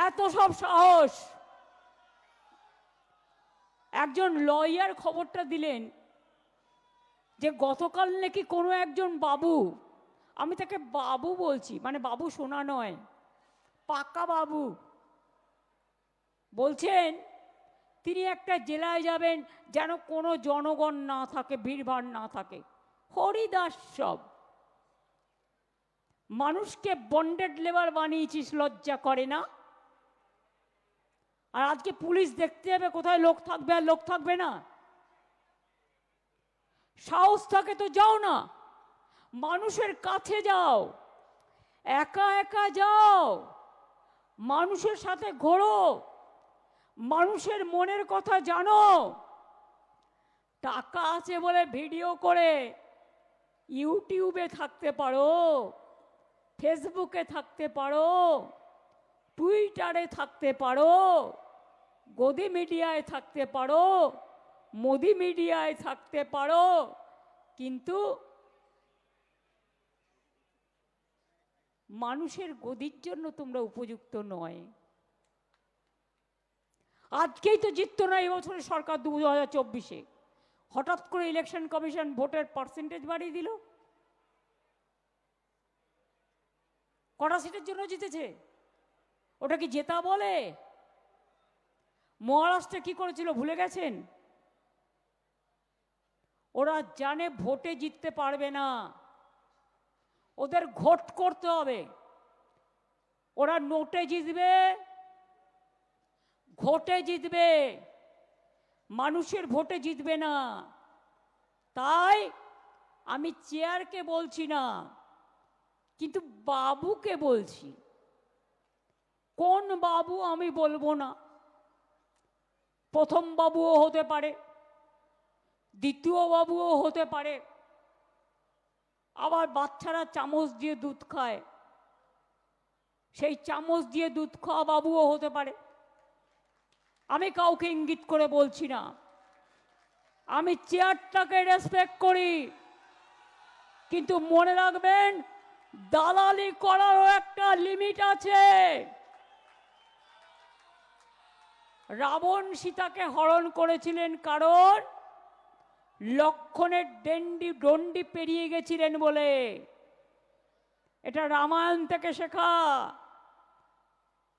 এত সব সাহস। একজন লয়ার খবরটা দিলেন যে গতকাল নাকি কোনো একজন বাবু, আমি তাকে বাবু বলছি, মানে বাবু শোনা নয়, পাকা বাবু, বলছেন তিনি একটা জেলায় যাবেন যেন কোনো জনগণ না থাকে, ভিড়ভাড় না থাকে। হরিদাস সব। মানুষকে বন্ডেড লেবার বানিয়েছিস, লজ্জা করে না? আর আজকে পুলিশ দেখতে যাবে কোথায় লোক থাকবে আর লোক থাকবে না। সাহস থাকে তো যাও না, মানুষের কাছে যাও, একা একা যাও, মানুষের সাথে ঘোরো, মানুষের মনের কথা জানো। টাকা আছে বলে ভিডিও করে ইউটিউবে থাকতে পারো, ফেসবুকে থাকতে পারো, টুইটারে থাকতে পারো, গদি মিডিয়ায় থাকতে পারো, মোদি মিডিয়ায় থাকতে পারো, কিন্তু মানুষের গদির জন্য তোমরা উপযুক্ত নয়। আজকেই তো জিততো না এই বছরের সরকার 2024-এ, হঠাৎ করে ইলেকশন কমিশন ভোটের পার্সেন্টেজ বাড়িয়ে দিল। কটা সিটের জন্য জিতেছে? ওটা কি জেতা বলে? মহারাষ্ট্রে কি করেছিল ভুলে গেছেন? ওরা জানে ভোটে জিততে পারবে না, ওদের ঘোট করতে হবে। ওরা নোটে জিতবে, ঘোটে জিতবে, মানুষের ভোটে জিতবে না। তাই আমি চেয়ারকে বলছি না, কিন্তু বাবুকে বলছি। কোন বাবু আমি বলবো না, প্রথম বাবুও হতে পারে, দ্বিতীয় বাবুও হতে পারে, আবার বাচ্চারা চামচ দিয়ে দুধ খায়, সেই চামচ দিয়ে দুধ খাওয়া বাবুও হতে পারে। আমি কাউকে ইঙ্গিত করে বলছি না, আমি চেয়ারটাকে রেসপেক্ট করি, কিন্তু মনে রাখবেন দালালি করারও একটা লিমিট আছে। রাবণ সীতাকে হরণ করেছিলেন কারণ লক্ষণের দণ্ডি পেরিয়ে গেছিলেন বলে। এটা রামায়ণ থেকে শেখা।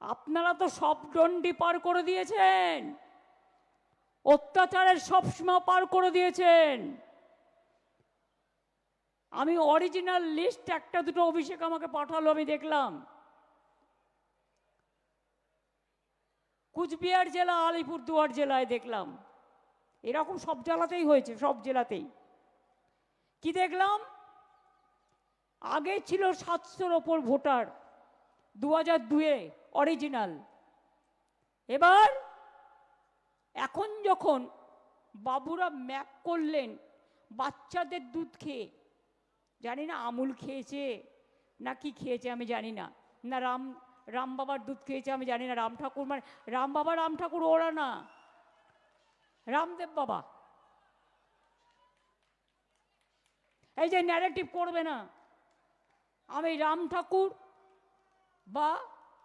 আপনারা তো সব দণ্ডি পার করে দিয়েছেন, অত্যাচারের সব সীমা পার করে দিয়েছেন। আমি অরিজিনাল লিস্ট একটা দুটো অভিষেক আমাকে পাঠালো, আমি দেখলাম। কুচবিহার জেলা, আলিপুরদুয়ার জেলায় দেখলাম, এরকম সব জেলাতেই হয়েছে, সব জেলাতেই। কি দেখলাম? আগে ছিল 700-র ওপর ভোটার 2002-এ অরিজিনাল। এবার এখন যখন বাবুরা ম্যাপ করলেন বাচ্চাদের দুধ খেয়ে, জানি না আমুল খেয়েছে না কি খেয়েছে আমি জানি না, না রাম বাবার দুধ খেয়েছে আমি জানি না, রাম ঠাকুর মানে রাম বাবা, রাম ঠাকুর ওরা না, রামদেব বাবা। এই যে ন্যারেটিভ করবে না, আমি রাম ঠাকুর বা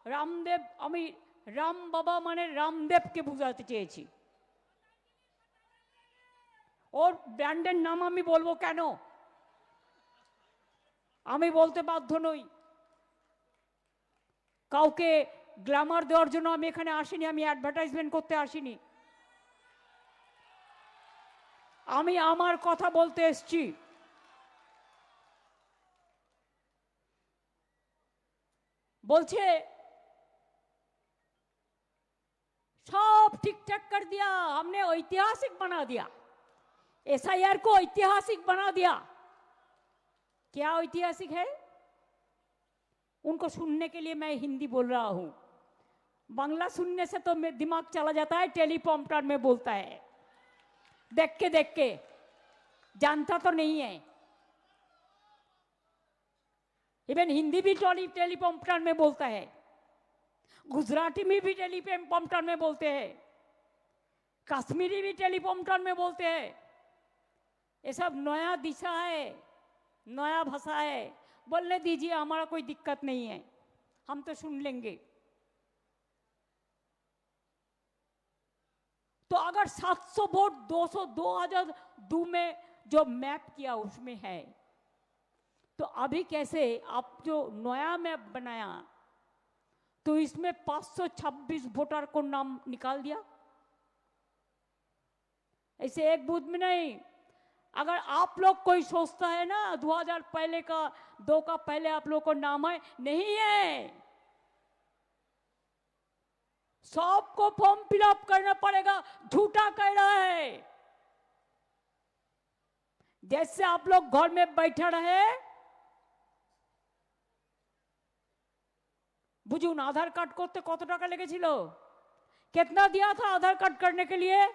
রামদেব, আমি রাম বাবা মানে রামদেবকে বুঝাতে চেয়েছি। ওর ব্র্যান্ডের নাম আমি বলবো কেন? আমি বলতে বাধ্য নই। কাউকে গ্ল্যামার দেওয়ার জন্য আমি এখানে আসিনি, আমি অ্যাডভার্টাইজমেন্ট করতে আসিনি। আমি আমার কথা বলতে এসছি। বলছে सब ठीक ठाक कर दिया, हमने ऐतिहासिक बना दिया, एसआईआर को ऐतिहासिक बना दिया। क्या ऐतिहासिक है? उनको सुनने के लिए मैं हिंदी बोल रहा हूं। बांग्ला सुनने से तो दिमाग चला जाता है, टेलीप्रॉम्प्टर में बोलता है, देख के जानता तो नहीं है। इवन हिंदी भी टेलीप्रॉम्प्टर में बोलता है, गुजराती में भी टेलीप्रॉम्प्टर में बोलते हैं, कश्मीरी भी टेलीप्रॉम्प्टर में बोलते हैं। ये सब नया दिशा है, नया भाषा है। बोलने दीजिए, हमारा कोई दिक्कत नहीं है, हम तो सुन लेंगे। तो अगर 700 वोट 200 2002 में जो मैप किया उसमें है, तो अभी कैसे आप जो नया मैप बनाया तो इसमें 526 वोटर को नाम निकाल दिया? ऐसे एक बूथ में नहीं। अगर आप लोग कोई सोचता है ना 2000 पहले का 2 का पहले आप लोग को नाम है, नहीं है। सबको फॉर्म फिलअप करना पड़ेगा, झूठा कह रहा है। जैसे आप लोग घर में बैठे रहे, बुझुन आधार कार्ड करते कत टाका लेगेছিল? कितना दिया था आधार कार्ड करने के लिए?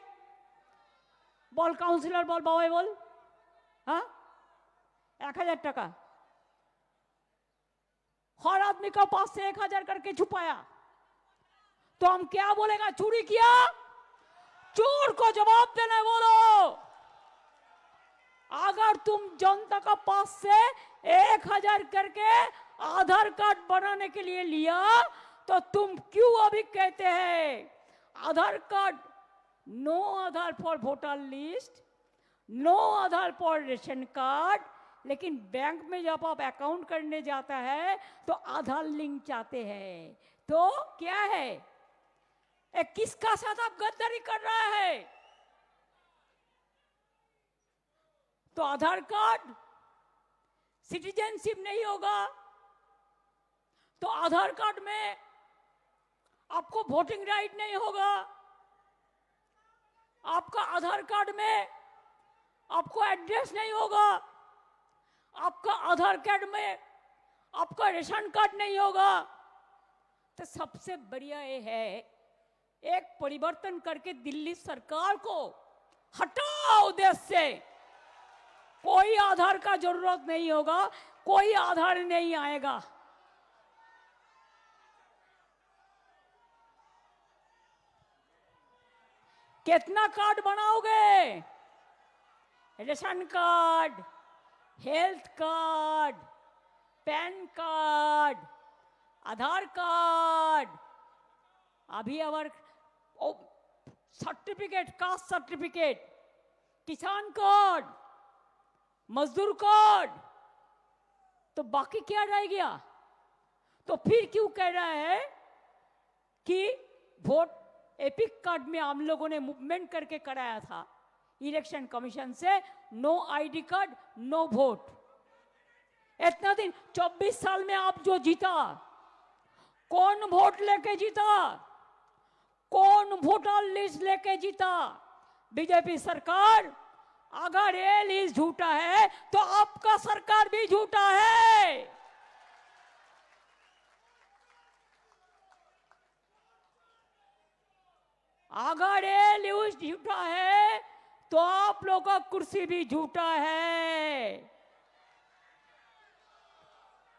बोल काउंसिलर, बोल बाबा, बोल। हाँ, 1000 टका। हर आदमी का पास से 1000 करके छुपाया, तो हम क्या बोलेगा? चोरी किया? चोर को जवाब देने बोलो। अगर तुम जनता का पास से 1000 करके आधार कार्ड बनाने के लिए लिया, तो तुम क्यों अभी कहते हैं Aadhaar card, no Aadhaar for voter list, no Aadhaar for ration card, लेकिन बैंक में जब आप अकाउंट करने जाता है तो आधार लिंक चाहते हैं। तो क्या है, किसका साथ आप गद्दारी कर रहा है? तो आधार कार्ड सिटीजनशिप नहीं होगा, तो आधार कार्ड में आपको वोटिंग राइट नहीं होगा। आपका आधार कार्ड में आपको एड्रेस नहीं होगा, आपका आधार कार्ड में आपका रेशन कार्ड नहीं होगा। तो सबसे बढ़िया ये है, एक परिवर्तन करके दिल्ली सरकार को हटाओ देश से। कोई आधार का जरूरत नहीं होगा, कोई आधार नहीं आएगा। कितना कार्ड बनाओगे? Ration card, health card, PAN card, Aadhaar card, अभी अवर certificate, caste certificate, Kisan card, मजदूर कार्ड, तो बाकी क्या रह गया? तो फिर क्यों कह रहा है कि वोट एपिक कार्ड में हम लोगों ने मूवमेंट करके कराया था इलेक्शन कमीशन से, no ID card no vote. इतना दिन 24 साल में आप जो जीता, कौन वोट लेके जीता? कौन वोटर लिस्ट लेके जीता? बीजेपी सरकार। अगर ये लिस्ट झूठा है तो आपका सरकार भी झूठा है। अगर ये लिस्ट झूठा है तो आप लोगों का कुर्सी भी झूठा है।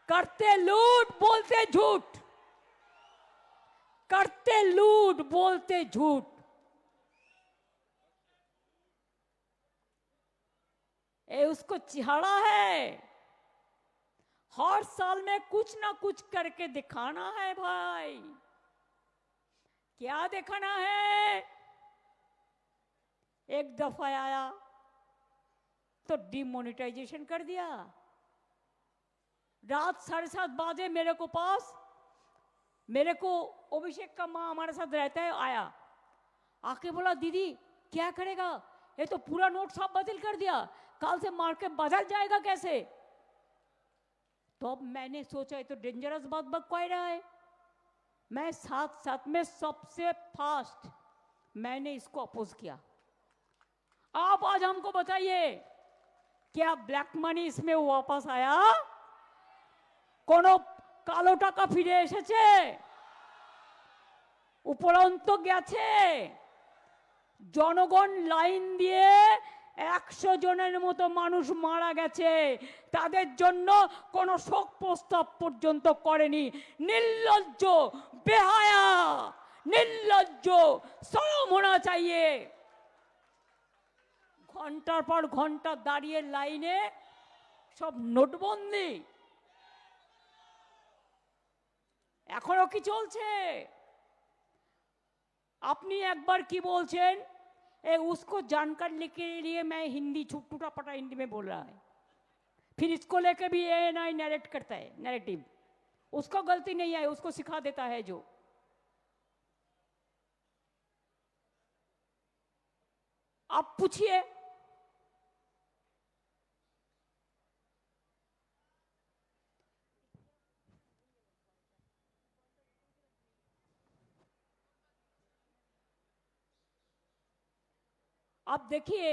करते लूट बोलते झूठ, करते लूट बोलते झूठ। ये उसको चिढ़ा है, हर साल में कुछ ना कुछ करके दिखाना है भाई। क्या दिखाना है? एक दफा आया तो डिमोनेटाइजेशन कर दिया। रात 7:30 बजे मेरे को पास, मेरे को अभिषेक का माँ हमारे साथ रहता है, आया, आके बोला दीदी क्या करेगा, ये तो पूरा नोट सब बातिल कर दिया, कल से मार्केट बदल जाएगा कैसे? तो अब मैंने सोचा ये तो डेंजरस बात कह रहा है। मैं साथ साथ में सबसे फास्ट मैंने इसको अपोज किया। आप आज हमको बताइए, क्या ब्लैक मनी इसमें वापस आया? कोनो कालो टाका फिरे एसेছে? উপরন্ত গেছে, জনগণ লাইন দিয়ে 100 জনের মতো মানুষ মারা গেছে, তাদের জন্য কোনো শোক প্রস্তাব পর্যন্ত করেনি। নির্লজ্জ, বেহায়া, নির্লজ্জ, শরম হোনা চাইয়ে। ঘন্টার পর ঘন্টা দাঁড়িয়ে লাইনে, সব নোটবন্দি এখনো কি চলছে? আপনি একবার কি বলছেন, उसको जानकारी के लिए मैं हिंदी टूटा पटा हिंदी में बोल रहा है, फिर इसको लेके भी ANI नैरेट करता है, नैरेटिव। उसको गलती नहीं है, उसको सिखा देता है जो। आप पूछिए, आप देखिए,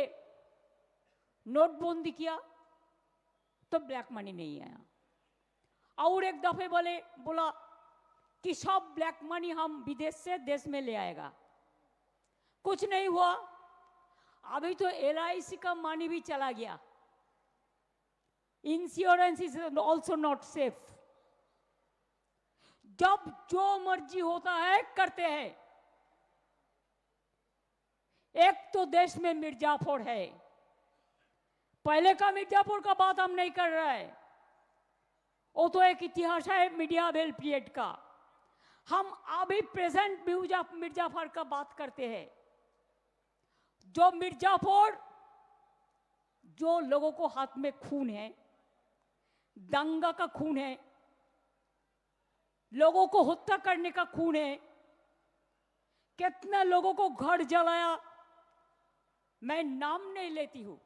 नोटबंदी किया तो ब्लैक मनी नहीं आया, और एक दफे बोला कि सब ब्लैक मनी हम विदेश से देश में ले आएगा। कुछ नहीं हुआ। अभी तो LIC का मनी भी चला गया। Insurance is also not safe. जब जो मर्जी होता है करते हैं। एक तो देश में मिर्जापुर है, पहले का मिर्जापुर का बात हम नहीं कर रहे हैं, वो तो एक इतिहास है मीडियावेल पीरियड का। हम अभी प्रेजेंट मिर्जापुर का बात करते हैं। जो मिर्जापुर, जो लोगों को हाथ में खून है, दंगा का खून है, लोगों को हत्या करने का खून है, कितने लोगों को घर जलाया, मैं नाम नहीं लेती हूं,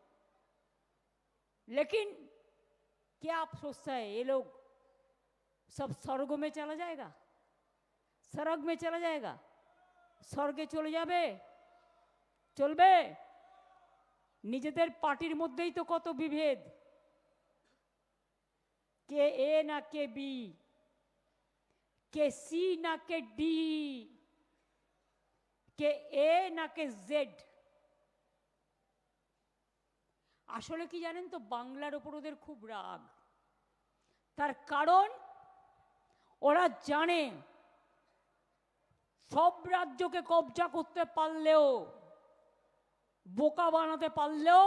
लेकिन क्या आप सोचते हैं ये लोग सब स्वर्ग में चला जाएगा? स्वर्ग में चला जाएगा? स्वर्गे चले जाबे? चलबे? নিজেদের পার্টির মধ্যেই তো কত বিভেদ, কে এ না কে বি, কে সি না কে ডি, কে এ না কে জেড। আসলে কি জানেন তো, বাংলার উপর ওদের খুব রাগ। তার কারণ ওরা জানে সব রাজ্যকে কবজা করতে পারলেও, বোকা বানাতে পারলেও,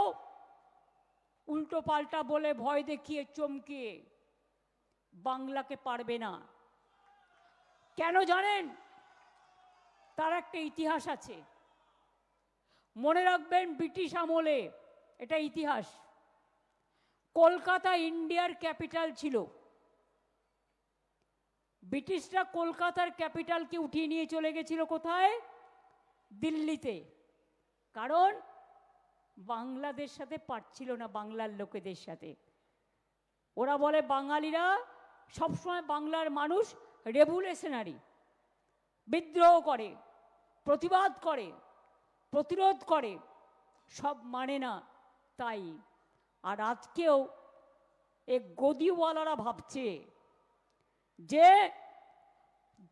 উল্টো পাল্টা বলে ভয় দেখিয়ে চমকিয়ে বাংলাকে পারবে না। কেন জানেন? তার একটা ইতিহাস আছে, মনে রাখবেন। ব্রিটিশ আমলে, এটা ইতিহাস, কলকাতা ইন্ডিয়ার ক্যাপিটাল ছিল। ব্রিটিশরা কলকাতার ক্যাপিটালকে উঠিয়ে নিয়ে চলে গেছিল কোথায়? দিল্লিতে। কারণ বাংলাদেশ সাথে পারছিল না, বাংলার লোকেদের সাথে। ওরা বলে বাঙালিরা সবসময় বাংলার মানুষ রেভুলেশনারি, বিদ্রোহ করে, প্রতিবাদ করে, প্রতিরোধ করে, সব মানে না। তাই আর আজকেও এই গদিওয়ালারা ভাবছে যে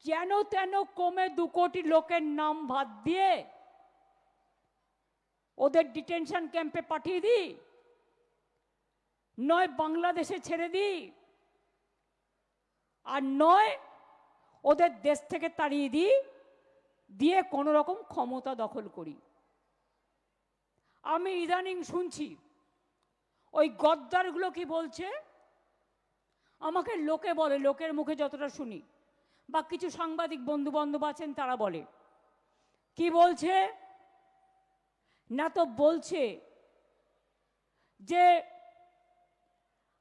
যেন তেন কমে 2 কোটি লোকের নাম বাদ দিয়ে ওদের ডিটেনশন ক্যাম্পে পাঠিয়ে দিই, নয় বাংলাদেশে ছেড়ে দিই, আর নয় ওদের দেশ থেকে তাড়িয়ে দিই, দিয়ে কোনো রকম ক্ষমতা দখল করি। আমি ইদানিং শুনছি ওই গদ্দারগুলো কি বলছে, আমাকে লোকে বলে, লোকের মুখে যতটা শুনি, বা কিছু সাংবাদিক বন্ধু বান্ধব আছেন তারা বলে, কি বলছে না, তো বলছে যে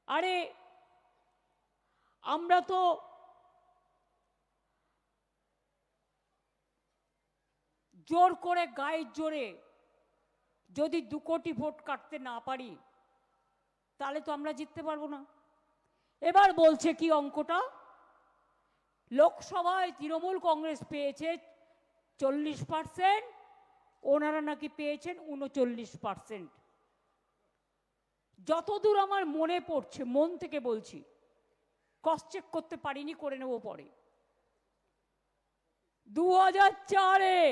আরে আমরা তো জোর করে, গায়ের জোরে যদি 2 কোটি ভোট কাটতে না পারি, তাহলে তো আমরা জিততে পারবো না। এবার বলছে কি অঙ্কটা, লোকসভায় তৃণমূল কংগ্রেস পেয়েছে 40%, ওনারা নাকি পেয়েছেন 39%। যতদূর আমার মনে পড়ছে, মন থেকে বলছি, ক্রস চেক করতে পারিনি, করে নেব পরে। 2004-এ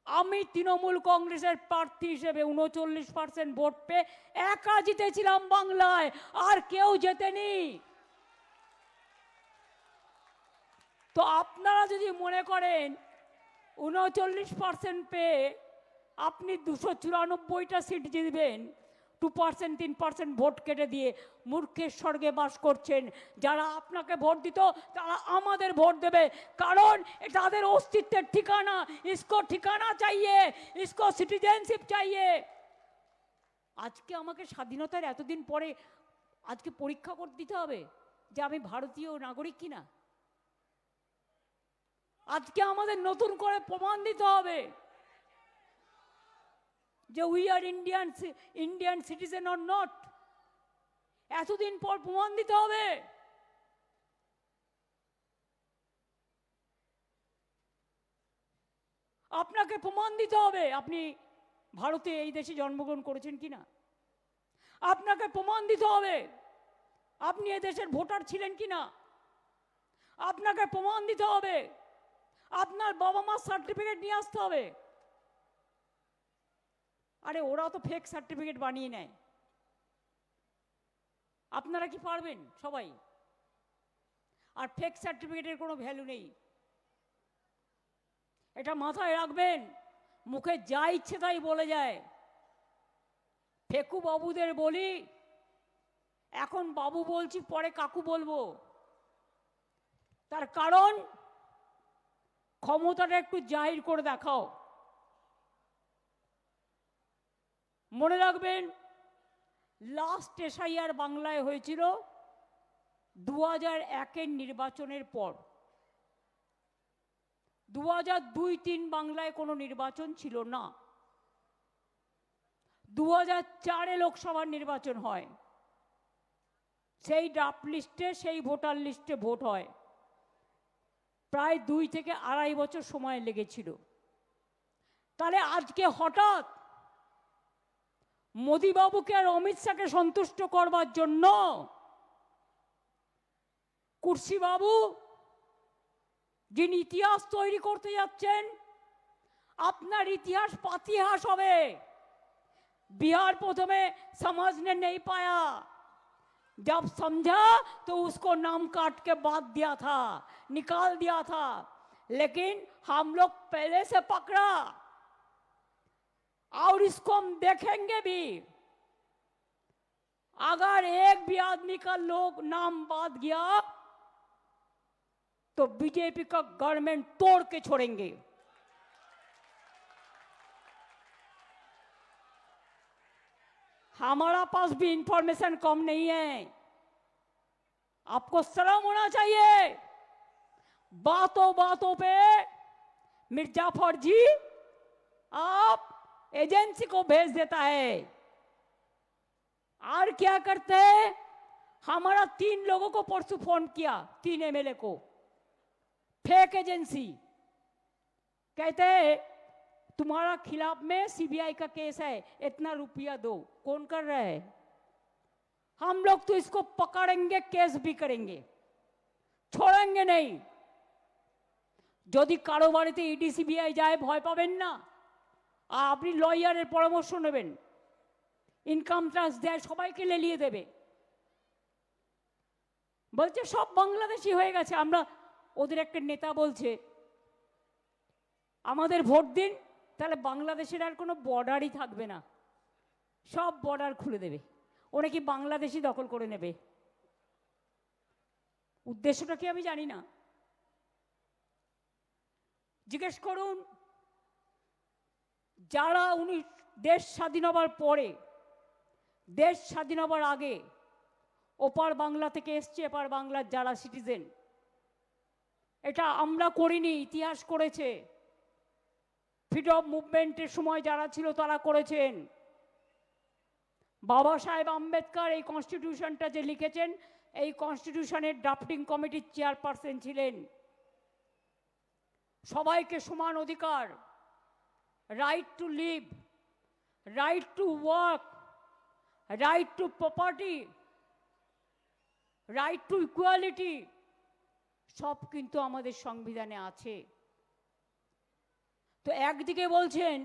আমি তৃণমূল কংগ্রেসের প্রার্থী হিসেবে 39% ভোট পেয়ে একা জিতেছিলাম বাংলায়, আর কেউ জেতেনি। তো আপনারা যদি মনে করেন 39% পেয়ে আপনি 294টা সিট জিতবেন, 2% 3% ভোট কেটে দিয়ে, মূর্খের স্বর্গে বাস করছেন। যারা আপনাকে ভোট দিত তারা আমাদের ভোট দেবে, কারণ এটা তাদের অস্তিত্বের ঠিকানা। ইসকো ঠিকানা চাইয়ে, ইসকো সিটিজেনশিপ চাইয়ে। আজকে আমাকে স্বাধীনতার এতদিন পরে আজকে পরীক্ষা করে দিতে হবে যে আমি ভারতীয় নাগরিক কিনা। আজকে আমাদের নতুন করে প্রমাণ দিতে হবে যে we are Indian citizen or not. এতদিন পর প্রমাণ দিতে হবে। আপনাকে প্রমাণ দিতে হবে আপনি ভারতে এই দেশে জন্মগ্রহণ করেছেন কিনা। আপনাকে প্রমাণ দিতে হবে আপনি এই দেশের ভোটার ছিলেন কিনা। আপনাকে প্রমাণ দিতে হবে আপনার বাবা মার সার্টিফিকেট নিয়ে আসতে হবে। আরে ওরা তো ফেক সার্টিফিকেট বানিয়ে নেয়, আপনারা কি পারবেন সবাই? আর ফেক সার্টিফিকেটের কোনো ভ্যালু নেই, এটা মাথায় রাখবেন। মুখে যা ইচ্ছে তাই বলে যায়। ফেকু বাবুদের বলি, এখন বাবু বলছি, পরে কাকু বলবো। তার কারণ ক্ষমতাটা একটু জাহির করে দেখাও। মনে রাখবেন, লাস্ট এসআইআর বাংলায় হয়েছিল 2001-এর নির্বাচনের পর। 2002-03 বাংলায় কোনো নির্বাচন ছিল না। 2004-এ লোকসভার নির্বাচন হয়, সেই ড্রাফট লিস্টে, সেই ভোটার লিস্টে ভোট হয়। প্রায় 2 থেকে 2.5 বছর সময় লেগেছিল। তাহলে আজকে হঠাৎ মোদিবাবুকে আর অমিত শাহকে সন্তুষ্ট করবার জন্য কুর্সি বাবু যিনি ইতিহাস তৈরি করতে যাচ্ছেন, আপনার ইতিহাস পাতিহাস হবে। बिहार प्रथमे समझने नहीं पाया, जब समझा तो उसको नाम काट के बात दिया था, निकाल दिया था। लेकिन हम लोग पहले से पकड़ा और इसको हम देखेंगे भी। अगर एक भी आदमी का लोग नाम बात गया तो बीजेपी का गवर्नमेंट तोड़ के छोड़ेंगे। हमारा पास भी इंफॉर्मेशन कम नहीं है, आपको शर्म होना चाहिए। बातों बातों पे मिर्जाफर जी आप एजेंसी को भेज देता है। और क्या करते हैं, हमारा 3 लोगों को परसों फोन किया, 3 एमएलए को, फेक एजेंसी। कहते हैं तुम्हारा खिलाफ में सीबीआई का केस है, इतना रुपया दो। कौन कर रहा है? हम लोग तो इसको पकड़ेंगे, केस भी करेंगे, छोड़ेंगे नहीं। যদি কারো বাড়িতে ইডি সিবিআই যায় ভয় পাবেন না, আর আপনি লয়ারের পরামর্শ নেবেন। ইনকাম ট্যাক্স দেয়, সবাইকে লেলিয়ে দেবে। বলছে সব বাংলাদেশি হয়ে গেছে। আমরা ওদের একটা নেতা বলছে আমাদের ভোট দিন, তাহলে বাংলাদেশের আর কোনো বর্ডারই থাকবে না, সব বর্ডার খুলে দেবে। ওরা কি বাংলাদেশি দখল করে নেবে। উদ্দেশ্যটা কি আমি জানি না, জিজ্ঞেস করুন। যারা দেশ স্বাধীন হবার পরে, দেশ স্বাধীন হবার আগে ওপার বাংলা থেকে এসছে, এপার বাংলার যারা সিটিজেন, এটা আমরা করিনি, ইতিহাস করেছে। ফ্রিডম মুভমেন্টের সময় যারা ছিল তারা করেছেন। বাবা সাহেব আম্বেদকর এই কনস্টিটিউশনটা যে লিখেছেন, এই কনস্টিটিউশনের ড্রাফটিং কমিটির চেয়ারপারসন ছিলেন। সবাইকে সমান অধিকার, right to live, right to work, right to property, right to equality, সব কিন্তু আমাদের সংবিধানে আছে। তো একদিকে বলছেন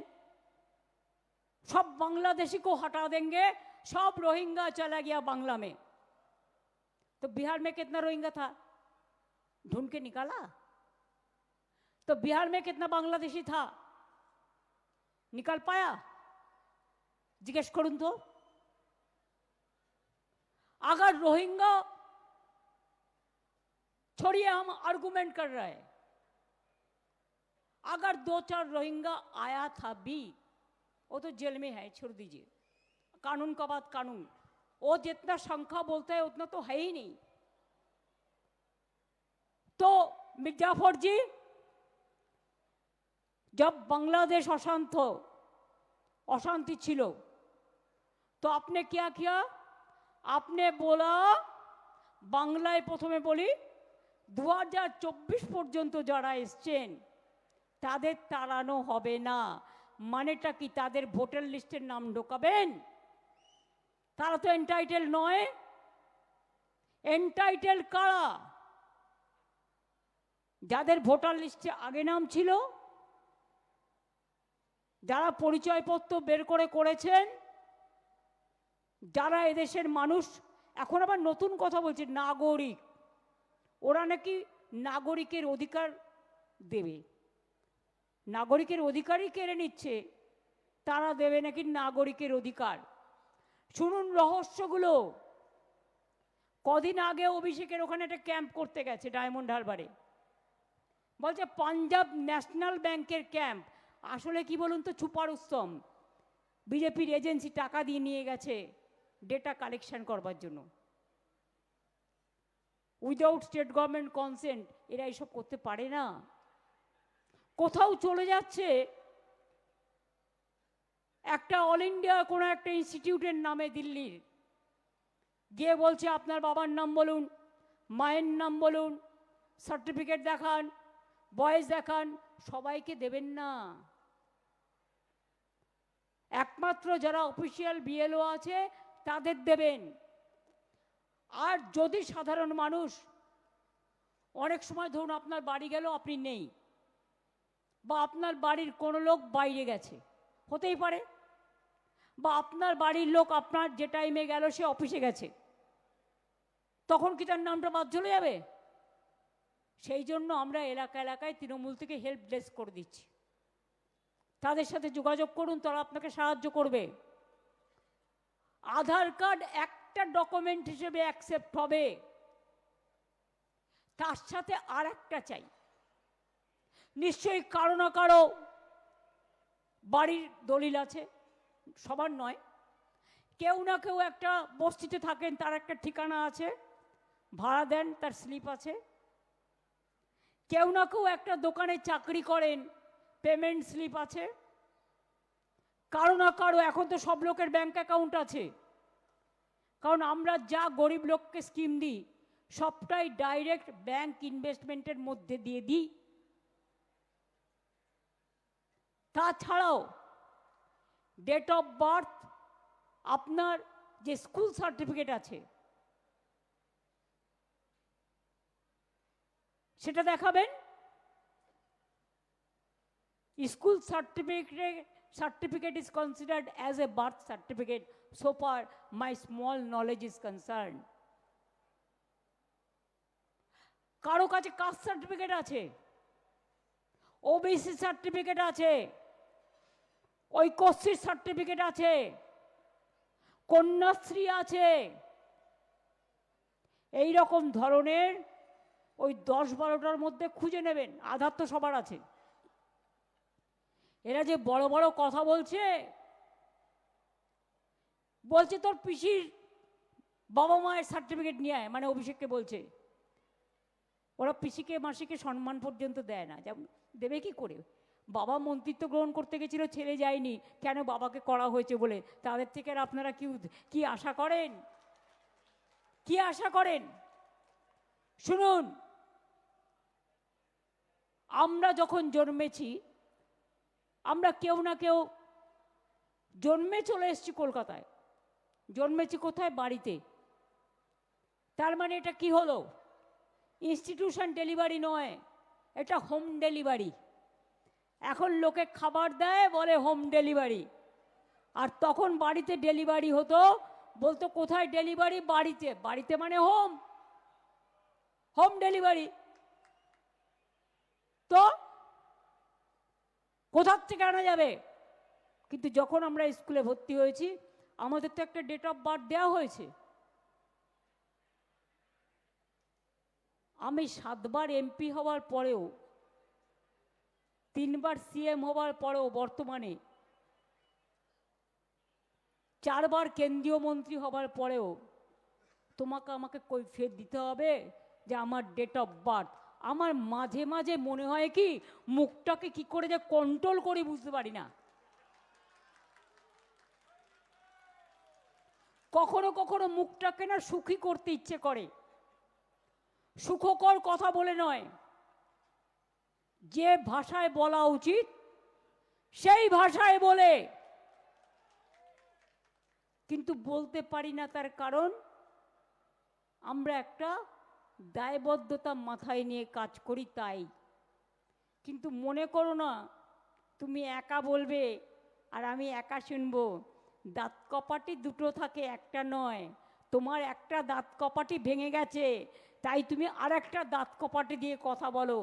सब बांग्लादेशी को हटा देंगे, सब रोहिंग्या चला गया बांग्ला में। तो बिहार में कितना रोहिंग्या था, ढूंढ के निकाला? तो बिहार में कितना बांग्लादेशी था, निकाल पाया? जिज्ञेस करूं तो। अगर रोहिंग्या छोड़िए, हम आर्गुमेंट कर रहे हैं, अगर 2-4 रोहिंग्या आया था भी, वो तो जेल में है, छोड़ दीजिए, कानून का बात कानून, वो जितना संख्या बोलता है उतना तो है ही नहीं। तो मिर्जाफर जी, जब बांग्लादेश अशांति छिलो, तो आपने क्या किया? आपने बोला, बांग्लाয় প্রথমে বলি 2024 পর্যন্ত যারা এসছেন তাদের তাড়ানো হবে না। মানেটা কি? তাদের ভোটার লিস্টের নাম ঢোকাবেন? তারা তো এন্টাইটেল নয়। এন্টাইটেল কারা? যাদের ভোটার লিস্টে আগে নাম ছিল, যারা পরিচয়পত্র বের করে করেছেন, যারা এদেশের মানুষ। এখন আবার নতুন কথা বলছে নাগরিক, ওরা নাকি নাগরিকের অধিকার দেবে। নাগরিকের অধিকারই কেড়ে নিচ্ছে, তারা দেবে নাকি নাগরিকের অধিকার। শুনুন রহস্যগুলো। কদিন আগে অভিষেকের ওখানে একটা ক্যাম্প করতে গেছে ডায়মন্ড হারবারে, বলছে পাঞ্জাব ন্যাশনাল ব্যাংকের ক্যাম্প। আসলে কি বলুন তো, ছুপার উৎসব। বিজেপির এজেন্সি টাকা দিয়ে নিয়ে গেছে ডেটা কালেকশন করবার জন্য, উইদাউট স্টেট গভর্নমেন্ট কনসেন্ট। এরা এইসব করতে পারে না। কোথাও চলে যাচ্ছে একটা অল ইন্ডিয়া কোনো একটা ইনস্টিটিউটের নামে দিল্লির, গিয়ে বলছে আপনার বাবার নাম বলুন, মায়ের নাম বলুন, সার্টিফিকেট দেখান, বয়স দেখান। সবাইকে দেবেন না, একমাত্র যারা অফিসিয়াল বিএলও আছে তাদের দেবেন। আর যদি সাধারণ মানুষ, অনেক সময় ধরুন আপনার বাড়ি গেল, আপনি নেই, বা আপনার বাড়ির কোনো লোক বাইরে গেছে, হতেই পারে, বা আপনার বাড়ির লোক আপনার যে টাইমে গেল সে অফিসে গেছে, তখন কি তার নামটা বাদ চলে যাবে? সেই জন্য আমরা এলাকা এলাকায় তৃণমূল থেকে হেল্প ডেস্ক করে দিচ্ছি। তাদের সাথে যোগাযোগ করুন, তারা আপনাকে সাহায্য করবে। আধার কার্ড একটা ডকুমেন্ট হিসেবে অ্যাকসেপ্ট হবে, তার সাথে আর একটা চাই। নিশ্চয়ই কারো না কারো বাড়ির দলিল আছে, সবার নয়, কেউ না কেউ একটা বস্তিতে থাকেন, তার একটা ঠিকানা আছে, ভাড়া দেন, তার স্লিপ আছে। কেউ না কেউ একটা দোকানে চাকরি করেন, পেমেন্ট স্লিপ আছে। কারো না কারো, এখন তো সব লোকের ব্যাংক অ্যাকাউন্ট আছে, কারণ আমরা যা গরিব লোককে স্কিম দিই সবটাই ডাইরেক্ট ব্যাংক ইনভেস্টমেন্টের মধ্যে দিয়ে দিই। তাছাড়াও ডেট অফ বার্থ, আপনার যে স্কুল সার্টিফিকেট আছে সেটা দেখাবেন। School certificate is considered as a birth certificate so far my small knowledge is concerned. কারো কাছে কাস্ট সার্টিফিকেট আছে, ওবিসি সার্টিফিকেট আছে, ঐক্যশ্রীর সার্টিফিকেট আছে, কন্যাশ্রী আছে। এই রকম ধরনের ওই 10-12টার মধ্যে খুঁজে নেবেন। আধার তো সবার আছে। এরা যে বড় বড় কথা বলছে, বলছে তোর পিসির বাবা মায়ের সার্টিফিকেট নিয়ে আয়, মানে অভিষেককে বলছে। ওরা পিসিকে মাসিকে সম্মান পর্যন্ত দেয় না, যেমন দেবে কি করে? বাবা মন্ত্রিত্ব গ্রহণ করতে গেছিল, ছেলে যায়নি, কেন? বাবাকে করা হয়েছে বলে। তাদের থেকে আর আপনারা কি আশা করেন? কি আশা করেন? শুনুন, আমরা যখন জন্মেছি, আমরা কেউ না কেউ জন্মে চলে এসেছি কলকাতায়। জন্মেছি কোথায়? বাড়িতে। তার মানে এটা কি হলো? ইনস্টিটিউশন ডেলিভারি নয়, এটা হোম ডেলিভারি। এখন লোকে খাবার দেয়, বলে হোম ডেলিভারি। আর তখন বাড়িতে ডেলিভারি হতো, বলতো কোথায় ডেলিভারি? বাড়িতে। বাড়িতে মানে হোম, হোম ডেলিভারি। তো কোথার থেকে আনা যাবে? কিন্তু যখন আমরা স্কুলে ভর্তি হয়েছি, আমাদের তো একটা ডেট অফ বার্থ দেওয়া হয়েছে। আমি 7 বার এমপি হওয়ার পরেও, 3 বার সিএম হওয়ার পরেও, বর্তমানে 4 বার কেন্দ্রীয় মন্ত্রী হবার পরেও তোমাকে আমাকে কৈফিয়ত দিতে হবে যে আমার ডেট অফ বার্থ। আমার মাঝে মাঝে মনে হয় কি, মুখটাকে কি করে যে কন্ট্রোল করি বুঝতে পারি না। কখনো কখনো মুখটাকে না সুখী করতে ইচ্ছে করে, সুখকর কথা বলে নয়, যে ভাষায় বলা উচিত সেই ভাষায় বলে, কিন্তু বলতে পারি না। তার কারণ আমরা একটা দায়বদ্ধতা মাথায় নিয়ে কাজ করি, তাই। কিন্তু মনে করো না তুমি একা বলবে আর আমি একা শুনবো। দাঁত কপাটি দুটো থাকে, একটা নয়। তোমার একটা দাঁত কপাটি ভেঙে গেছে, তাই তুমি আর একটা দাঁত কপাটি দিয়ে কথা বলো।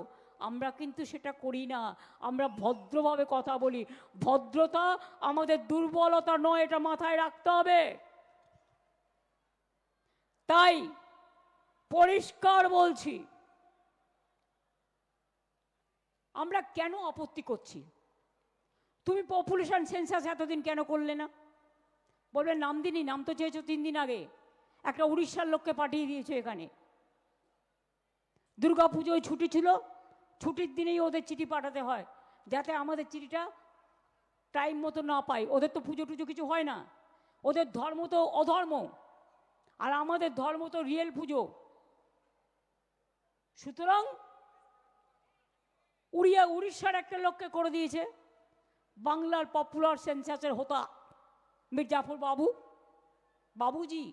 আমরা কিন্তু সেটা করি না, আমরা ভদ্রভাবে কথা বলি। ভদ্রতা আমাদের দুর্বলতা নয়, এটা মাথায় রাখতে হবে। তাই পরিষ্কার বলছি, আমরা কেন আপত্তি করছি? তুমি পপুলেশন সেন্সাস এতদিন কেন করলে না? বলবে নাম দিনই, নাম তো চেয়েছো 3 দিন আগে, একটা উড়িষ্যার লোককে পাঠিয়ে দিয়েছো এখানে। দুর্গা পুজোয় ছুটি ছিল, ছুটির দিনেই ওদের চিঠি পাঠাতে হয়, যাতে আমাদের চিঠিটা টাইম মতো না পাই। ওদের তো পুজো টুজো কিছু হয় না, ওদের ধর্ম তো অধর্ম, আর আমাদের ধর্ম তো রিয়েল পুজো। সুতরাং উড়িষ্যার একটা লোককে করে দিয়েছে বাংলার পপুলার সেন্সাসের হোতা মির্জাফর বাবু, বাবুজি।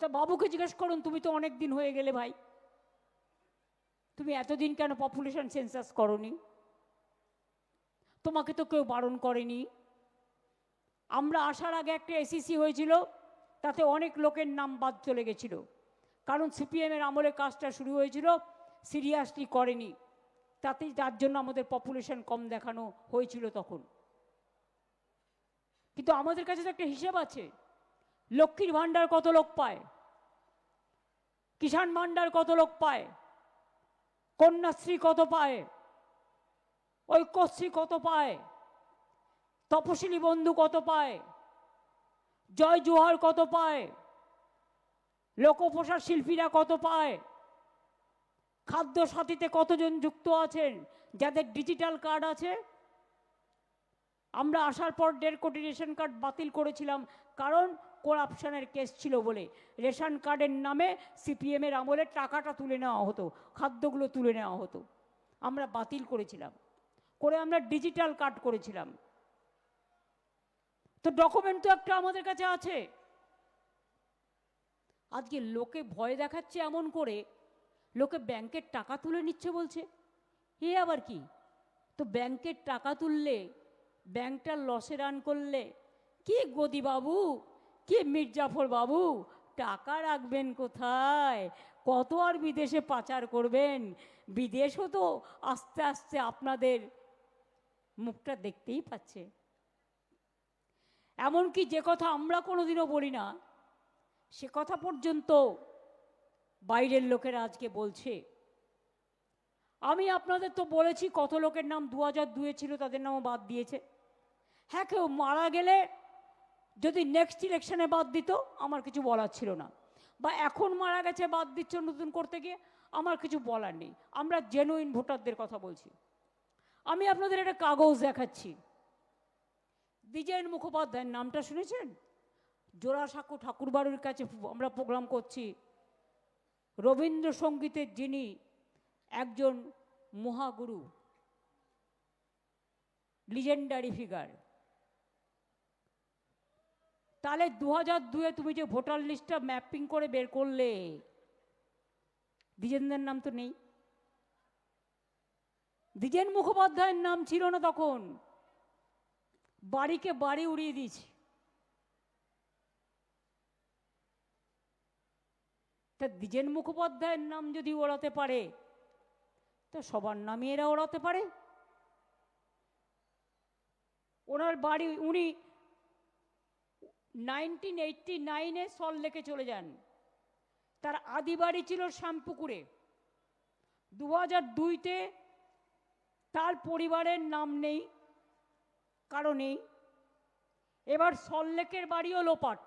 তা বাবুকে জিজ্ঞেস করুন, তুমি তো অনেক দিন হয়ে গেলে ভাই, তুমি এতদিন কেন পপুলেশন সেন্সাস করনি? তোমাকে তো কেউ বারণ করেনি। আমরা আসার আগে একটা এসিসি হয়েছিল, তাতে অনেক লোকের নাম বাদ চলে গেছিল, কারণ সিপিএমের আমলে কাজটা শুরু হয়েছিল, সিরিয়াসলি করেনি, তাতেই তার জন্য আমাদের পপুলেশন কম দেখানো হয়েছিল তখন। কিন্তু আমাদের কাছে তো একটা হিসেব আছে, লক্ষ্মীর ভাণ্ডার কত লোক পায়, কিষাণ ভাণ্ডার কত লোক পায়, কন্যাশ্রী কত পায়, ঐক্যশ্রী কত পায়, তপশিলি বন্ধু কত পায়, জয় জোহার কত পায়, লোকপ্রসার শিল্পীরা কত পায়, খাদ্য সাথীতে কতজন যুক্ত আছেন, যাদের ডিজিটাল কার্ড আছে। আমরা আসার পর 1.5 কোটি রেশন কার্ড বাতিল করেছিলাম, কারণ করাপশনের কেস ছিল বলে। রেশন কার্ডের নামে সিপিএমের আমলে টাকাটা তুলে নেওয়া হতো, খাদ্যগুলো তুলে নেওয়া হতো, আমরা বাতিল করেছিলাম, করে আমরা ডিজিটাল কার্ড করেছিলাম। তো ডকুমেন্ট তো একটা আমাদের কাছে আছে। আজকে লোকে ভয় দেখাচ্ছে এমন করে, লোকে ব্যাংকের টাকা তুলে নিচ্ছে বলছে, এ আবার কি? তো ব্যাংকের টাকা তুললে, ব্যাংকটা লসে রান করলে, কি গদি বাবু, কি মির্জাফর বাবু, টাকা রাখবেন কোথায়? কত আর বিদেশে পাচার করবেন? বিদেশও তো আস্তে আস্তে আপনাদের মুখটা দেখতেই পাচ্ছে। এমনকি যে কথা আমরা কোনোদিনও বলি না, সে কথা পর্যন্ত বাইরের লোকেরা আজকে বলছে। আমি আপনাদের তো বলেছি কত লোকের নাম 2002 ছিল, তাদের নামও বাদ দিয়েছে। হ্যাঁ, কেউ মারা গেলে যদি নেক্সট ইলেকশনে বাদ দিত, আমার কিছু বলার ছিল না, বা এখন মারা গেছে বাদ দিচ্ছ নতুন করতে গিয়ে, আমার কিছু বলার নেই। আমরা জেনুইন ভোটারদের কথা বলছি। আমি আপনাদের একটা কাগজ দেখাচ্ছি। দ্বিজেন মুখোপাধ্যায়ের নামটা শুনেছেন? জোড়াসাঁকো ঠাকুরবাড়ির কাছে আমরা প্রোগ্রাম করছি। রবীন্দ্রসঙ্গীতের যিনি একজন মহাগুরু, লিজেন্ডারি ফিগার, তাহলে 2002-এ তুমি যে ভোটার লিস্টটা ম্যাপিং করে বের করলে, দ্বিজেনদের নাম তো নেই। দ্বিজেন মুখোপাধ্যায়ের নাম ছিল না তখন, বাড়িকে বাড়ি উড়িয়ে দিয়েছে। তা দ্বিজেন মুখোপাধ্যায়ের নাম যদি ওড়াতে পারে, তো সবার নামই এরা ওড়াতে পারে। ওনার বাড়ি, উনি 1989-এ সল্টলেকে চলে যান। তার আদি বাড়ি ছিল শ্যামপুকুরে। 2002-তে তার পরিবারের নাম নেই, কারো নেই। এবার সল্টলেকের বাড়িও লোপাট,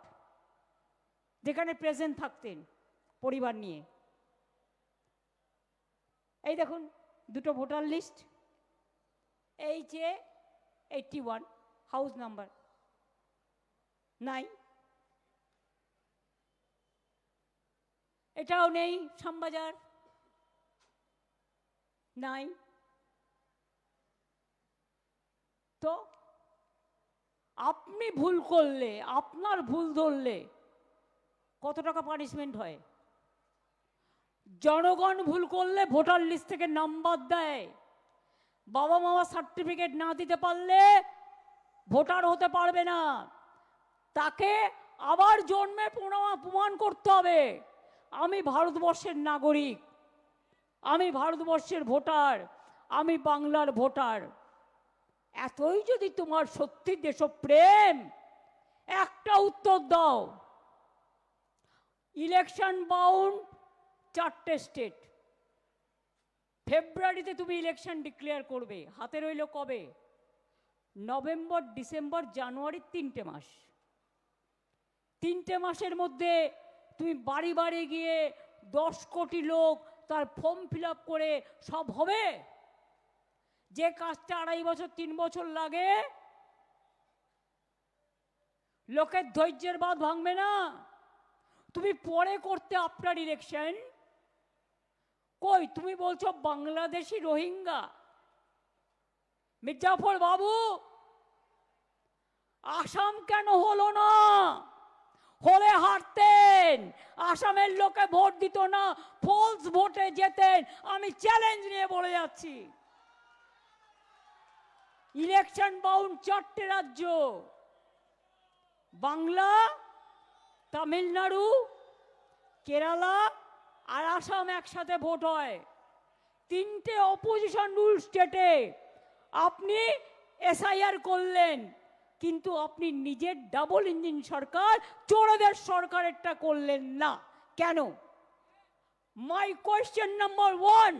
যেখানে প্রেজেন্ট থাকতেন পরিবার নিয়ে। এই দেখুন দুটো voter list, HA81 house number নাই, এটাও নেই। শ্যামবাজার নাই। তো আপনি ভুল করলে, আপনার ভুল ধরলে কত টাকা পানিশমেন্ট হয়? জনগণ ভুল করলে ভোটার লিস্ট থেকে নাম্বার দেয়। বাবা মামা সার্টিফিকেট না দিতে পারলে ভোটার হতে পারবে না। তাকে আবার জন্মে প্রমাণ করতে হবে আমি ভারতবর্ষের নাগরিক, আমি ভারতবর্ষের ভোটার, আমি বাংলার ভোটার। এতই যদি তোমার সত্যি দেশপ্রেম, একটা উত্তর দাও। ইলেকশন বাউন্ড 4টে স্টেট। ফেব্রুয়ারিতে তুমি ইলেকশন ডিক্লেয়ার করবে, হাতে রইল কবে? নভেম্বর, ডিসেম্বর, জানুয়ারি, 3টে মাস। 3টে মাসের মধ্যে তুমি বাড়ি বাড়ি গিয়ে 10 কোটি লোক তার ফর্ম ফিল আপ করে সব হবে? যে কাজটা 2.5 বছর 3 বছর লাগে, লোকের ধৈর্যের বাঁধ ভাঙবে না। তুমি পরে করতে আপনার ইলেকশন। কই তুমি বলছো বাংলাদেশি রোহিঙ্গা? মির্জাফর বাবু, আসাম কেন হলো না? হলে হারতেন, আসামের লোকে ভোট দিত না, ফলস ভোটে যেতেন। আমি চ্যালেঞ্জ নিয়ে বলে যাচ্ছি, ইলেকশন বাউন্ড 4টে রাজ্য, বাংলা, তামিলনাড়ু, কেরালা আর আসাম একসাথে ভোট হয়। 3টে অপোজিশন রুল স্টেটে আপনি এসআইআর করলেন, কিন্তু আপনি নিজের ডাবল ইঞ্জিন সরকার, চোরেদের সরকারেরটা করলেন না কেন? মাই কোয়েশ্চেন নাম্বার 1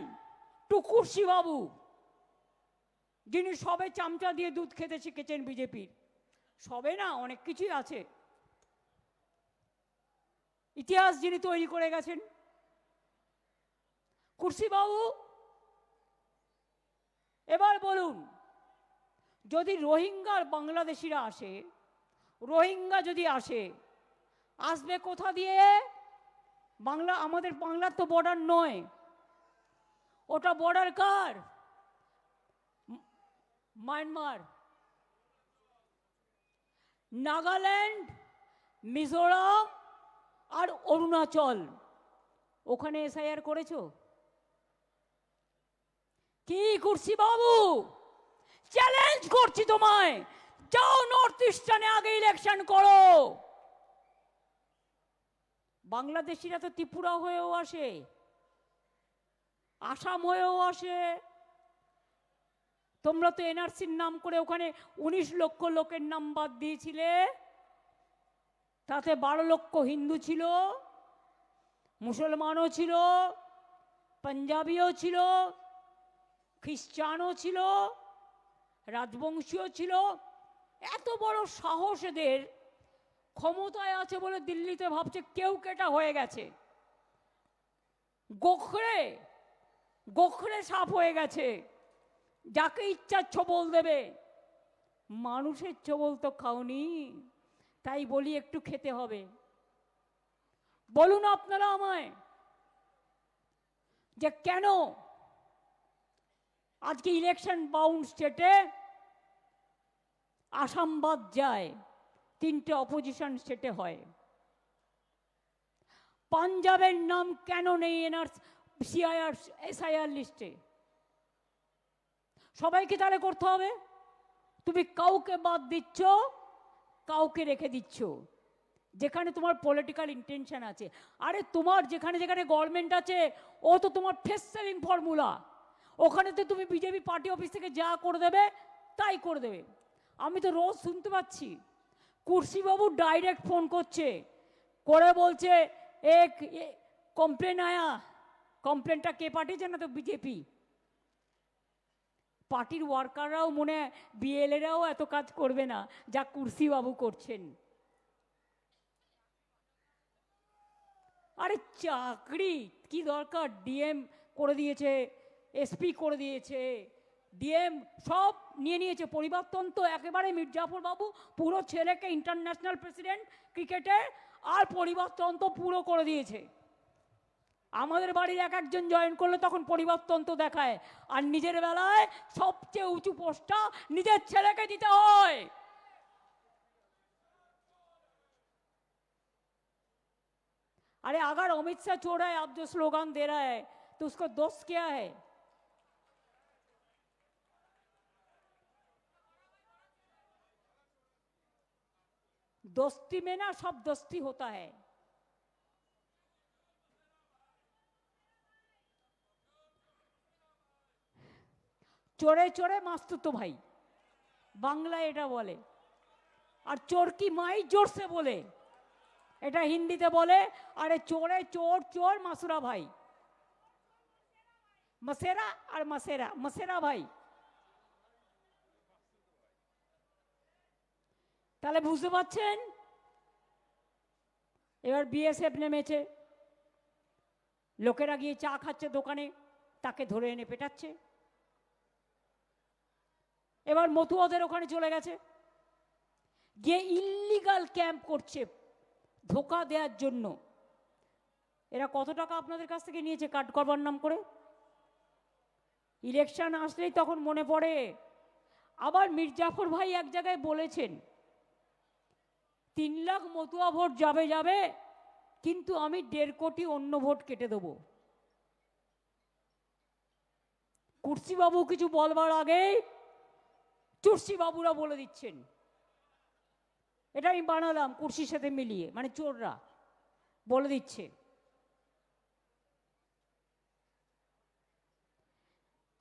টু কুর্সি বাবু, যিনি সবে চামচা দিয়ে দুধ খেতে শিখেছেন বিজেপির। সবে না, অনেক কিছুই আছে, ইতিহাস যিনি তৈরি করে গেছেন। কুর্সি বাবু, এবার বলুন, যদি রোহিঙ্গার বাংলাদেশিরা আসে, রোহিঙ্গা যদি আসে, আসবে কোথা দিয়ে? বাংলা, আমাদের বাংলার তো বর্ডার নয়, ওটা বর্ডার কার? মায়ানমার, নাগাল্যান্ড, মিজোরাম আর অরুণাচল। ওখানে এসআইআর করেছো কি কুর্সি বাবু? চ্যালেঞ্জ করছি তোমায়, যাও নর্থ ইস্টার্নে আগে ইলেকশন করো। বাংলাদেশিরা তো ত্রিপুরা হয়েও আসে, আসাম হয়েও আসে। তোমরা তো এনআরসির নাম করে ওখানে 19 লক্ষ লোকের নাম বাদ দিয়েছিলে, তাতে 12 লক্ষ হিন্দু ছিল, মুসলমানও ছিল, পাঞ্জাবিও ছিল, খ্রিস্টানও ছিল, রাজবংশীয় ছিল। এত বড় সাহস এদের, ক্ষমতায় আছে বলে দিল্লিতে ভাবছে কেউ কেটা হয়ে গেছে, গোখরে গোখরে সাপ হয়ে গেছে, যাকে ইচ্ছা ছোবল দেবে। মানুষের ছোবল তো খাওনি, তাই বলি একটু খেতে হবে। বলুন আপনারা আমায়, যে কেন আজকে ইলেকশন বাউন্ড স্টেটে আসাম বাদ যায়, তিনটে অপোজিশন স্টেটে হয়। পাঞ্জাবের নাম কেন নেই এনআর সিআইআর এসআইআর লিস্টে? সবাইকে তাহলে করতে হবে? তুমি কাউকে বাদ দিচ্ছ, কাউকে রেখে দিচ্ছ, যেখানে তোমার পলিটিক্যাল ইন্টেনশন আছে। আরে তোমার যেখানে যেখানে গভর্নমেন্ট আছে, ও তো তোমার ফেস সেভিং ফর্মুলা। ওখানে তো তুমি বিজেপি পার্টি অফিস থেকে যা করে দেবে তাই করে দেবে। আমি তো রোজ শুনতে পাচ্ছি কুর্সিবাবু ডাইরেক্ট ফোন করছে, করে বলছে এক কমপ্লেন আয়া। কমপ্লেনটা কে পাঠিয়েছে? না তো বিজেপি পার্টির ওয়ার্কাররাও, মনে হয় বিএলএরাও এত কাজ করবে না যা কুর্সিবাবু করছেন। আরে চাকরি কি দরকার? ডিএম করে দিয়েছে, এসপি করে দিয়েছে, ডিএম সব নিয়ে নিয়েছে। পরিবর্তন তো একেবারে মির্জাফর বাবু পুরো ছেলেকে ইন্টারন্যাশনাল প্রেসিডেন্ট ক্রিকেটের, আর পরিবর্তন তো পুরো করে দিয়েছে। আমাদের বাড়ির এক একজন জয়েন করলে তখন পরিবর্তন তো দেখায়, আর নিজের বেলায় সবচেয়ে উঁচু পোস্টটা নিজের ছেলেকে দিতে হয়। अरे अगर अमित शाह छोड़ा है, आप जो स्लोगन दे रहा है, तो उसको दोष क्या है? दोस्ती में ना सब दोस्ती होता है। চোরে চোরে মাস্তুতো ভাই বাংলা এটা বলে, আর চোর কি মাই জোরসে বলে, এটা হিন্দিতে বলে। আরে চোরে চোর, চোর মাসুরা ভাই, মসেরা আর মসেরা, মসেরা ভাই। তাহলে বুঝতে পারছেন? এবার বিএসএফ নেমেছে, লোকেরা গিয়ে চা খাচ্ছে দোকানে, তাকে ধরে এনে পেটাচ্ছে। এবার মতুয়াদের ওখানে চলে গেছে, গিয়ে ইল্লিগাল ক্যাম্প করছে ধোকা দেওয়ার জন্য। এরা কত টাকা আপনাদের কাছ থেকে নিয়েছে কাট করবার নাম করে? ইলেকশন আসলেই তখন মনে পড়ে। আবার মির্জাফর ভাই এক জায়গায় বলেছেন 3 লাখ মতুয়া ভোট যাবে যাবে, কিন্তু আমি 1.5 কোটি অন্য ভোট কেটে দেবো। কুর্সিবাবু কিছু বলবার আগেই চুরসিবাবুরা বলে দিচ্ছেন। এটা আমি বানালাম কুর্সির সাথে মিলিয়ে, মানে চোররা বলে দিচ্ছে।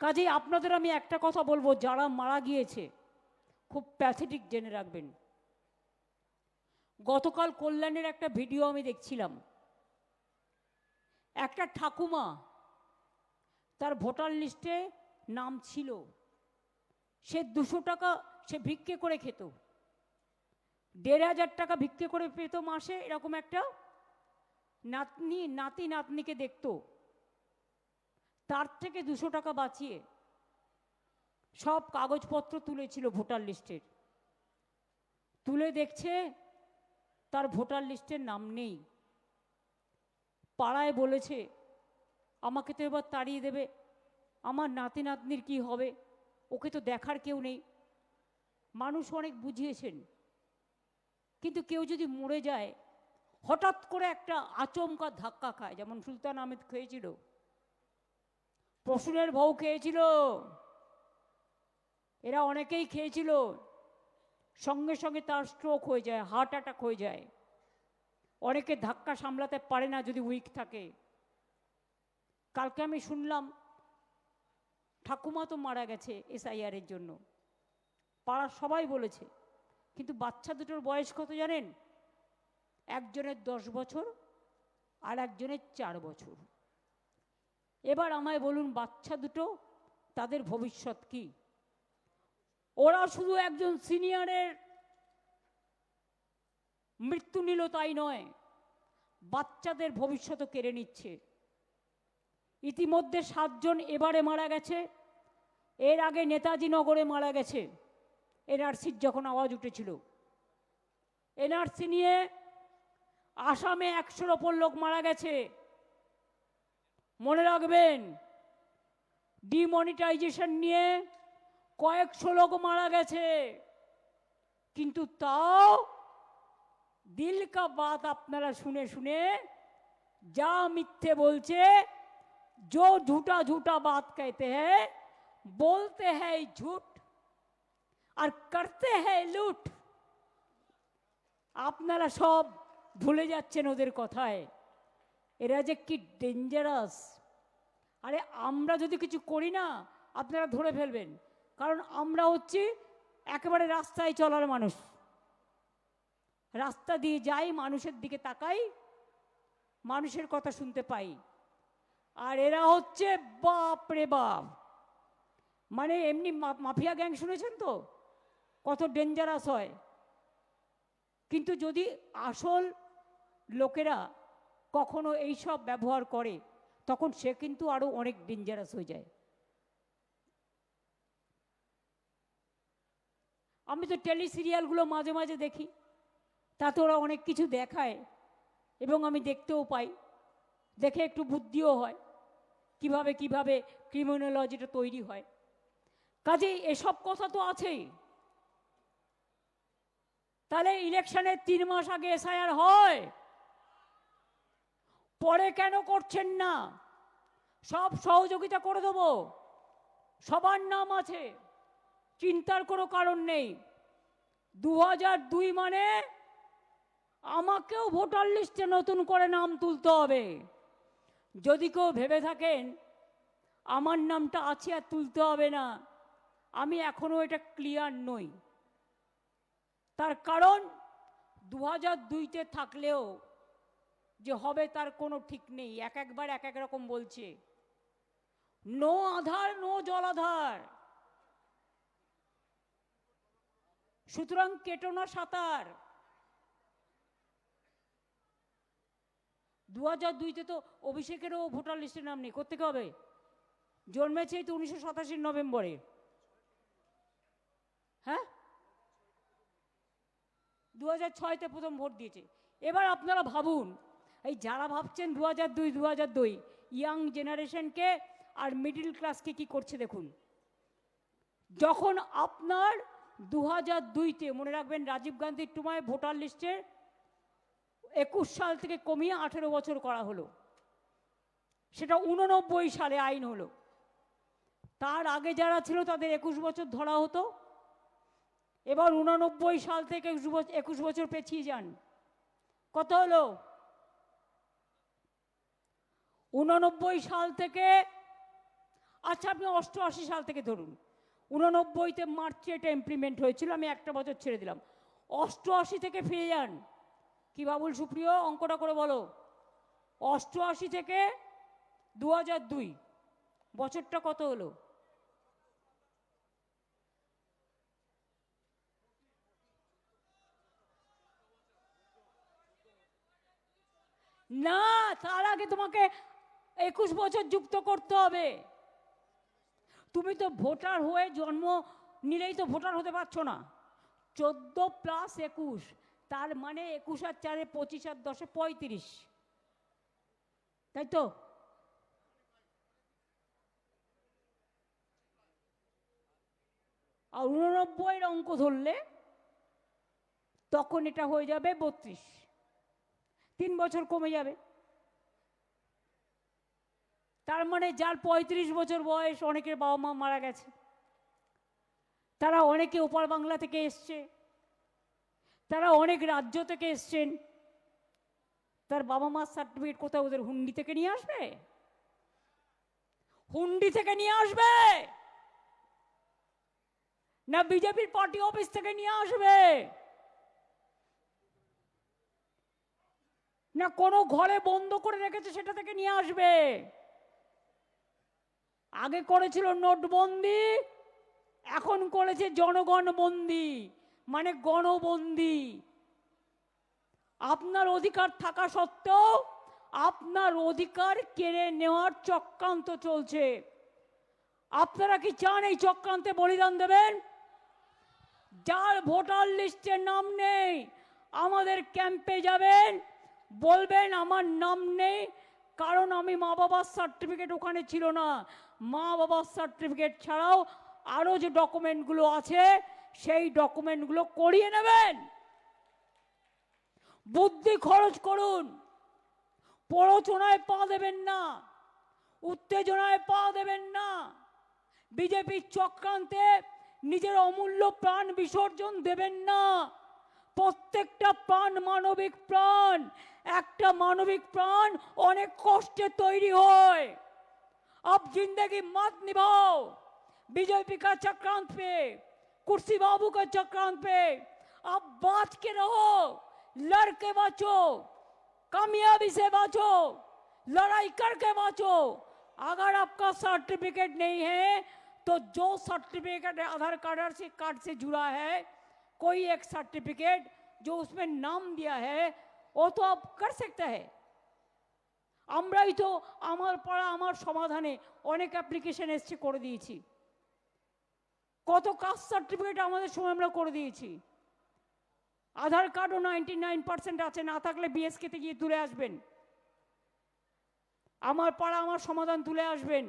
কাজেই আপনাদের আমি একটা কথা বলবো, যারা মারা গিয়েছে খুব প্যাথেটিক জেনে রাখবেন। গতকাল কল্যাণের একটা ভিডিও আমি দেখছিলাম, একটা ঠাকুমা, তার ভোটার লিস্টে নাম ছিল, সে 200 টাকা সে ভিক্ষে করে খেত, 1,500 টাকা ভিক্ষে করে পেত মাসে। এরকম একটা নাতনি নাতি নাতনিকে দেখতো, তার থেকে 200 টাকা বাঁচিয়ে সব কাগজপত্র তুলেছিল ভোটার লিস্টের। তুলে দেখছে তার ভোটার লিস্টের নাম নেই। পাড়ায় বলেছে আমাকে তো এবার তাড়িয়ে দেবে, আমার নাতি নাতনির কি হবে, ওকে তো দেখার কেউ নেই। মানুষ অনেক বুঝিয়েছেন, কিন্তু কেউ যদি মরে যায় হঠাৎ করে একটা আচমকা ধাক্কা খায়, যেমন সুলতান আহমেদ খেয়েছিল, প্রসূনের বউ খেয়েছিল, এরা অনেকেই খেয়েছিল, সঙ্গে সঙ্গে তার স্ট্রোক হয়ে যায়, হার্ট অ্যাটাক হয়ে যায়। অনেকে ধাক্কা সামলাতে পারে না যদি উইক থাকে। কালকে আমি শুনলাম ঠাকুমা তো মারা গেছে এসআইআর এর জন্য, পাড়ার সবাই বলেছে, কিন্তু বাচ্চা দুটোর বয়স কত জানেন? একজনের 10 বছর আর একজনের 4 বছর। এবার আমায় বলুন, বাচ্চা দুটো তাদের ভবিষ্যৎ কি? ওরা শুধু একজন সিনিয়রের মৃত্যু নিল তাই নয়, বাচ্চাদের ভবিষ্যৎও কেড়ে নিচ্ছে। ইতিমধ্যে 7 জন এবারে মারা গেছে, এর আগে নেতাজি নগরে মারা গেছে এনআরসির যখন আওয়াজ উঠেছিল। এনআরসি নিয়ে আসামে 100-র ওপর লোক মারা গেছে। মনে রাখবেন, ডিমনিটাইজেশন নিয়ে কয়েকশো লোক মারা গেছে, কিন্তু তাও দিল কা বাত আপনারা শুনে শুনে যা মিথ্যে বলছে, जो झूठा झूठा बात कहते हैं, बोलते हैं झूठ और करते हैं लूट। আপনারা সব ভুলে যাচ্ছেন ওদের কথায়। এরা যে কি ডেঞ্জারাস। আরে আমরা যদি কিছু করি না, আপনারা ধরে ফেলবেন, কারণ আমরা হচ্ছি একেবারে রাস্তায় চলার মানুষ। রাস্তা দিয়ে যাই, মানুষের দিকে তাকাই, মানুষের কথা শুনতে পাই। আর এরা হচ্ছে বাপ রে বাপ, মানে এমনি মাফিয়া গ্যাং শুনেছেন তো কত ডেঞ্জারাস হয়। কিন্তু যদি আসল লোকেরা কখনো এইসব ব্যবহার করে, তখন সে কিন্তু আরো অনেক ডেঞ্জারাস হয়ে যায়। আমি তো টেলি সিরিয়ালগুলো মাঝে মাঝে দেখি, তাতে ওরা অনেক কিছু দেখায় এবং আমি দেখতেও পাই, দেখে একটু বুদ্ধিও হয় কিভাবে কিভাবে ক্রিমিনোলজিটা তৈরি হয়। কাজেই এসব কথা তো আছেই। তাহলে ইলেকশনের 3 মাস আগে এসআইআর হয়, পরে কেন করছেন না? সব সহযোগিতা করে দেবো, সবার নাম আছে, চিন্তার কোনো কারণ নেই। 2002 মানে আমাকেও ভোটার লিস্টে নতুন করে নাম তুলতে হবে। যদি কেউ ভেবে থাকেন আমার নামটা আছে আর তুলতে হবে না, আমি এখনো এটা ক্লিয়ার নই। তার কারণ 2002-তে থাকলেও যে হবে তার কোনো ঠিক নেই। একবার এক এক রকম বলছে। নো আধার নো জলাধার, সুতরাং কেটো না সাঁতার। 2002-তে তো অভিষেকেরও ভোটার লিস্টে নাম নেই, কোত্থেকে হবে? জন্মেছে তো 1987 নভেম্বরে। হ্যাঁ, 2006-তে প্রথম ভোট দিয়েছে। এবার আপনারা ভাবুন, এই যারা ভাবছেন 2002 ইয়াং জেনারেশনকে আর মিডিল ক্লাসকে কি করছে দেখুন। যখন আপনার 2002-তে মনে রাখবেন রাজীব গান্ধীর সময় ভোটার লিস্টে 21 সাল থেকে কমিয়ে 18 বছর করা হলো, সেটা 89 সালে আইন হলো। তার আগে যারা ছিল তাদের 21 বছর ধরা হতো। এবার 89 সাল থেকে 21 বছর পেছিয়ে যান, কত হলো? 89 সাল থেকে, আচ্ছা আপনি 88 সাল থেকে ধরুন। 89-তে মার্চে এটা ইমপ্লিমেন্ট হয়েছিল, আমি একটা বছর ছেড়ে দিলাম। 88 থেকে ফিরে যান। কি বাবুল সুপ্রিয়, অঙ্কটা করে বলো। 88 থেকে 2002 বছরটা কত হলো? না, তার আগে তোমাকে 21 বছর যুক্ত করতে হবে। তুমি তো ভোটার হয়ে জন্ম নিলেই তো ভোটার হতে পারছো না। 14 + 21, তার মানে 21 আর 4 25 আর 10 35, তাই তো? আর 89-এর অঙ্ক ধরলে তখন এটা হয়ে যাবে 32, 3 বছর কমে যাবে। তার মানে যার 35 বছর বয়স, অনেকের বাবা মা মারা গেছে, তারা অনেকে ওপার বাংলা থেকে এসছে, তারা অনেক রাজ্য থেকে এসছেন, তার বাবা মার সার্টিফিকেট কোথায়? ওদের হুন্ডি থেকে নিয়ে আসবে, হুন্ডি থেকে নিয়ে আসবে না বিজেপির পার্টি অফিস থেকে নিয়ে আসবে, না কোনো ঘরে বন্ধ করে রেখেছে সেটা থেকে নিয়ে আসবে। আগে করেছিল নোটবন্দি, এখন করেছে জনগণ বন্দি, মানে গণবন্দি। আপনার অধিকার থাকা সত্ত্বেও আপনার অধিকার কেড়ে নেওয়ার চক্রান্ত চলছে। আপনারা কি চান এই চক্রান্তে বলিদান দেবেন? যার ভোটার লিস্টে নাম নেই আমাদের ক্যাম্পে যাবেন, বলবেন আমার নাম নেই কারণ আমি মা বাবার সার্টিফিকেট ওখানে ছিল না। মা বাবার সার্টিফিকেট ছাড়াও আরো যে ডকুমেন্টগুলো আছে সেই ডকুমেন্টগুলো করিয়ে নেবেন। বুদ্ধি খরচ করুন, প্ররোচনায় পা দেবেন না, উত্তেজনায় পা দেবেন না, বিজেপির চক্রান্তে নিজের অমূল্য প্রাণ বিসর্জন দেবেন না। প্রত্যেকটা প্রাণ মানবিক প্রাণ, একটা মানবিক প্রাণ অনেক কষ্টে তৈরি হয়। अब जिंदगी मत निभाओ बीजेपी का चक्रांत पे, कुर्सी बाबू का चक्रांत पे। अब बात के रहो, लड़ के बाँचो, कामयाबी से बाँचो, लड़ाई करके बाँचो। अगर आपका सर्टिफिकेट नहीं है तो जो सर्टिफिकेट आधार कार्ड से जुड़ा है, कोई एक सर्टिफिकेट जो उसमें नाम दिया है, वो तो आप कर सकते हैं। আমরাই তো আমার পাড়া আমার সমাধানে অনেক অ্যাপ্লিকেশন এসছে, করে দিয়েছি। কত কাস্ট সার্টিফিকেট আমাদের সময় আমরা করে দিয়েছি। আধার কার্ডও 99% আছে, না থাকলে বিএসকেতে গিয়ে তুলে আসবেন। আমার পাড়া আমার সমাধান তুলে আসবেন,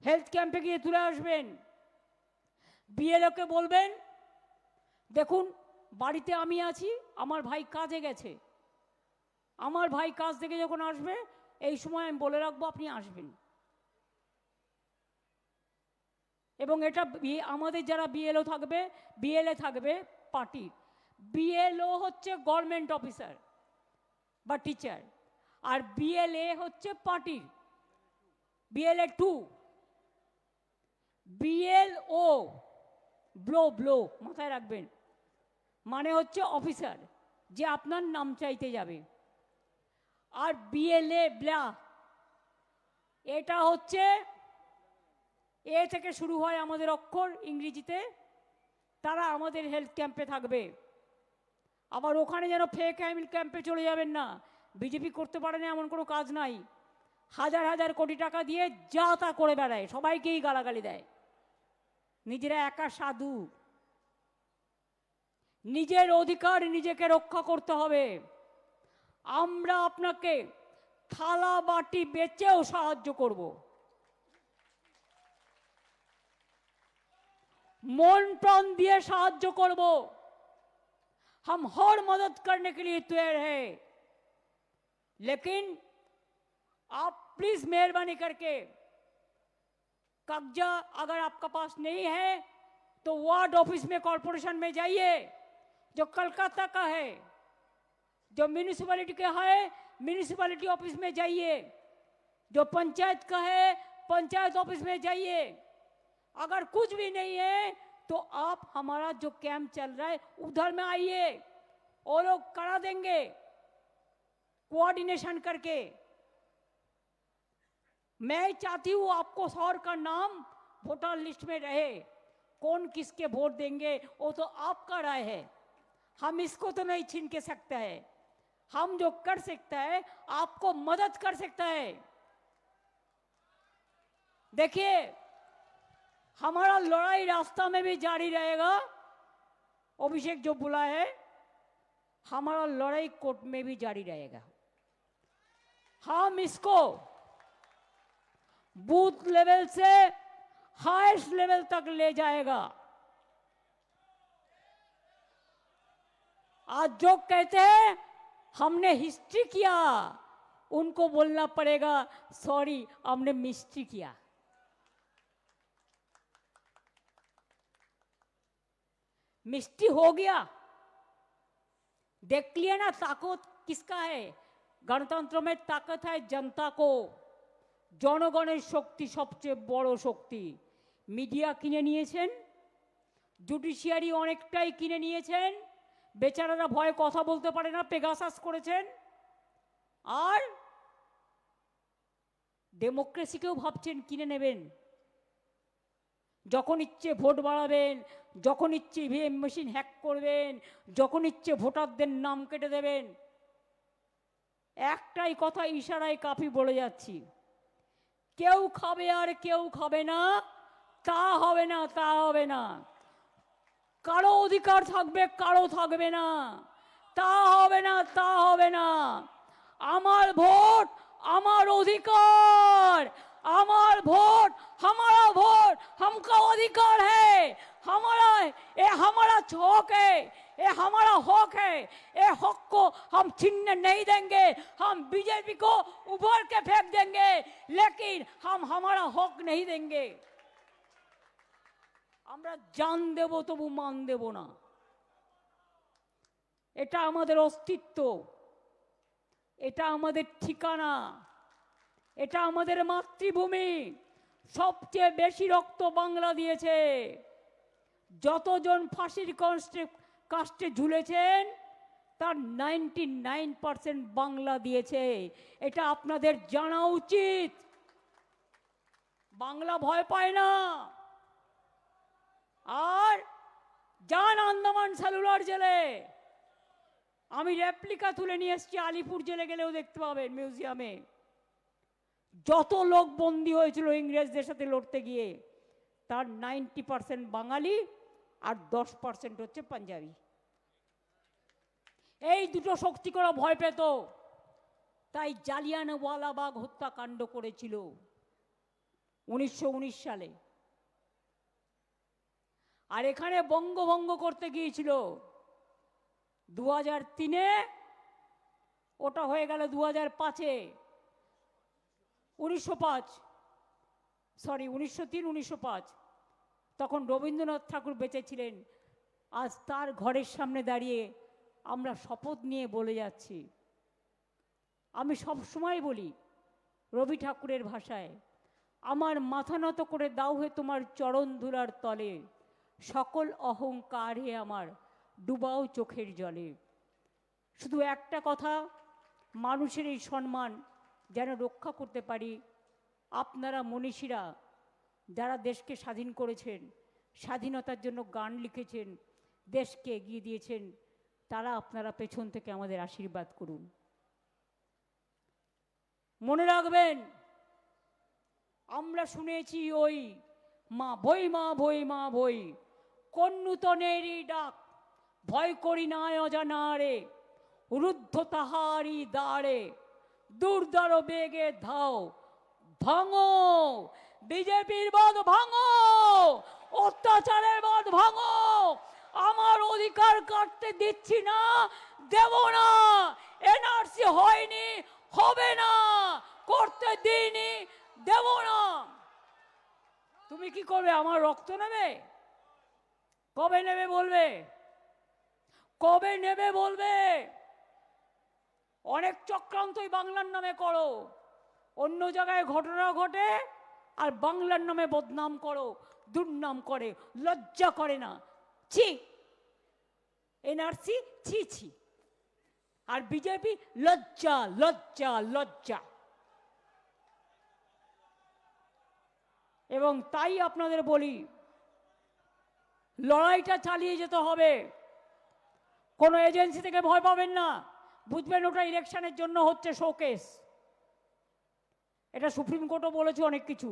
হেলথ ক্যাম্পে গিয়ে তুলে আসবেন। বিএলওকে বলবেন, দেখুন বাড়িতে আমি আছি, আমার ভাই কাজে গেছে, আমার ভাই কাজ থেকে যখন আসবে এই সময় আমি বলে রাখবো আপনি আসবেন। এবং এটা আমাদের যারা বিএলও থাকবে, বিএলএ থাকবে পার্টির, বিএলও হচ্ছে গভর্নমেন্ট অফিসার বা টিচার, আর বিএলএ হচ্ছে পার্টির, বিএলএ 2, বিএলও ব্লো মাথায় রাখবেন, মানে হচ্ছে অফিসার যে আপনার নাম চাইতে যাবে। আর বিএলএ ব্লা, এটা হচ্ছে এ থেকে শুরু হয় আমাদের অক্ষর ইংরেজিতে, তারা আমাদের হেলথ ক্যাম্পে থাকবে। আবার ওখানে যেন ফেক হেলথ ক্যাম্পে চলে যাবেন না, বিজেপি করতে পারে না এমন কোনো কাজ নাই। হাজার হাজার কোটি টাকা দিয়ে যা তা করে বেড়ায়, সবাইকেই গালাগালি দেয়, নিজেরা একা সাধু। নিজের অধিকার নিজেকে রক্ষা করতে হবে। আমরা আপনাকে থালা বাটি বেচেও সাহায্য করব, मन प्राण दिए साहाय्य करब। हम हर मदद करने के लिए तैयार है, लेकिन आप प्लीज मेहरबानी करके कब्जा अगर आपका पास नहीं है तो वार्ड ऑफिस में कॉर्पोरेशन में जाइए, जो कलकत्ता का है, जो म्यूनिसिपैलिटी का है म्यूनिसिपैलिटी ऑफिस में जाइए, जो पंचायत का है पंचायत ऑफिस में जाइए। अगर कुछ भी नहीं है तो आप हमारा जो कैंप चल रहा है उधर में आइए, और लोग करा देंगे कोऑर्डिनेशन करके। मैं चाहती हूं आपको शहर का नाम वोटर लिस्ट में रहे, कौन किसके वोट देंगे वो तो आपका राय है, हम इसको तो नहीं छीन के सकते हैं। हम जो कर सकता है आपको मदद कर सकता है। देखिए हमारा लड़ाई रास्ता में भी जारी रहेगा, अभिषेक जो बोला है, हमारा लड़ाई कोर्ट में भी जारी रहेगा। हम इसको बूथ लेवल से हाईएस्ट लेवल तक ले जाएगा। आज जो कहते हैं हमने हिस्ट्री किया, उनको बोलना पड़ेगा सॉरी हमने मिस्ट्री किया। मिस्ट्री हो गया, देख लिया ना ताकत किसका है। गणतंत्र में ताकत है जनता को, জনগণের শক্তি সবচেয়ে বড় শক্তি। মিডিয়া কিনে নিয়েছেন, জুডিশিয়ারি অনেকটাই কিনে নিয়েছেন, বেচারারা ভয়ে কথা বলতে পারে না, পেগাসাস করেছেন। আর ডেমোক্রেসিকেও ভাবছেন কিনে নেবেন, যখন ইচ্ছে ভোট বাড়াবেন, যখন ইচ্ছে ইভিএম মেশিন হ্যাক করবেন, যখন ইচ্ছে ভোটারদের নাম কেটে দেবেন। একটাই কথা ইশারায় কাফি বলে যাচ্ছি, কেউ খাবে আর কেউ খাবে না, তা হবে না, তা হবে না। কারো অধিকার থাকবে কারো থাকবে না, তা হবে না, তা হবে না। আমার ভোট আমার অধিকার, আমার ভোट हमारा वोट, हमका अधिकार है, हमारा ये हमारा सच हक है, ये हमारा हक है, ये हक को हम छीनने नहीं देंगे। हम बीजेपी को उभर के फेंक देंगे, लेकिन हम हमारा हक नहीं देंगे। আমরা জান দেব তবু মান দেব না। এটা আমাদের অস্তিত্ব, এটা আমাদের ঠিকানা, এটা আমাদের মাতৃভূমি। সবচেয়ে বেশি রক্ত বাংলা দিয়েছে। যতজন ফাঁসির কাস্টে ঝুলেছেন তার 99% বাংলা দিয়েছে। এটা আপনাদের জানা উচিত। বাংলা ভয় পায় না। আর যান আন্দামান সেলুলার জেলে, আমি রেপ্লিকা তুলে নিয়ে এসেছি, আলিপুর জেলে গেলেও দেখতে পাবেন মিউজিয়ামে। যত লোক বন্দী হয়েছিল ইংরেজদের সাথে লড়তে গিয়ে, তার 90% বাঙালি আর 10% হচ্ছে পাঞ্জাবি। এই দুটো শক্তি করে ভয় পেত, তাই জালিয়ানওয়ালাবাগ হত্যাকাণ্ড করেছিল 1919 সালে। আর এখানে বঙ্গভঙ্গ করতে গিয়েছিল 2003-এ, ওটা হয়ে গেল 2005-এ, 1903-1905। তখন রবীন্দ্রনাথ ঠাকুর বেঁচে ছিলেন। আজ তার ঘরের সামনে দাঁড়িয়ে আমরা শপথ নিয়ে বলে যাচ্ছি। আমি সব সময় বলি রবি ঠাকুরের ভাষায়, আমার মাথা নত করে দাও হে তোমার চরণ ধুলার তলে, সকল অহংকার হে আমার ডুবাও চোখের জলে। শুধু একটা কথা, মানুষের এই সম্মান যেন রক্ষা করতে পারি। আপনারা মনীষীরা যারা দেশকে স্বাধীন করেছেন, স্বাধীনতার জন্য গান লিখেছেন, দেশকে এগিয়ে দিয়েছেন, তারা আপনারা পেছন থেকে আমাদের আশীর্বাদ করুন। মনে রাখবেন, আমরা শুনেছি ওই মা বই মা বই মা বই, কোন নূতনেরই ডাক, ভয় করি না অজানারে, রুদ্ধ তাহারি দ্বারে, দুর্দার বেগে ধাও, ভাঙো বিজেপির বাঁধ, ভাঙো অত্যাচারের বাঁধ, ভাঙো। আমার অধিকার কাটতে দিচ্ছি না, দেব না। এনআরসি হয়নি, হবে না, করতে দিইনি, দেব না। তুমি কি করবে? আমার রক্ত নেবে? কবে নেবে বলবে? কবে নেবে বলবে? অনেক চক্রান্তই বাংলার নামে করো, অন্য জায়গায় ঘটনা ঘটে আর বাংলার নামে বদনাম করো, দুর্নাম করে, লজ্জা করে না? ছি, এনআরসি ছি ছি, আর বিজেপি লজ্জা লজ্জা লজ্জা। এবং তাই আপনাদের বলি, লড়াইটা চালিয়ে যেতে হবে। কোনো এজেন্সি থেকে ভয় পাবেন না। বুঝবেন ওটা ইলেকশনের জন্য হচ্ছে শোকেস। এটা সুপ্রিম কোর্টও বলেছে অনেক কিছু।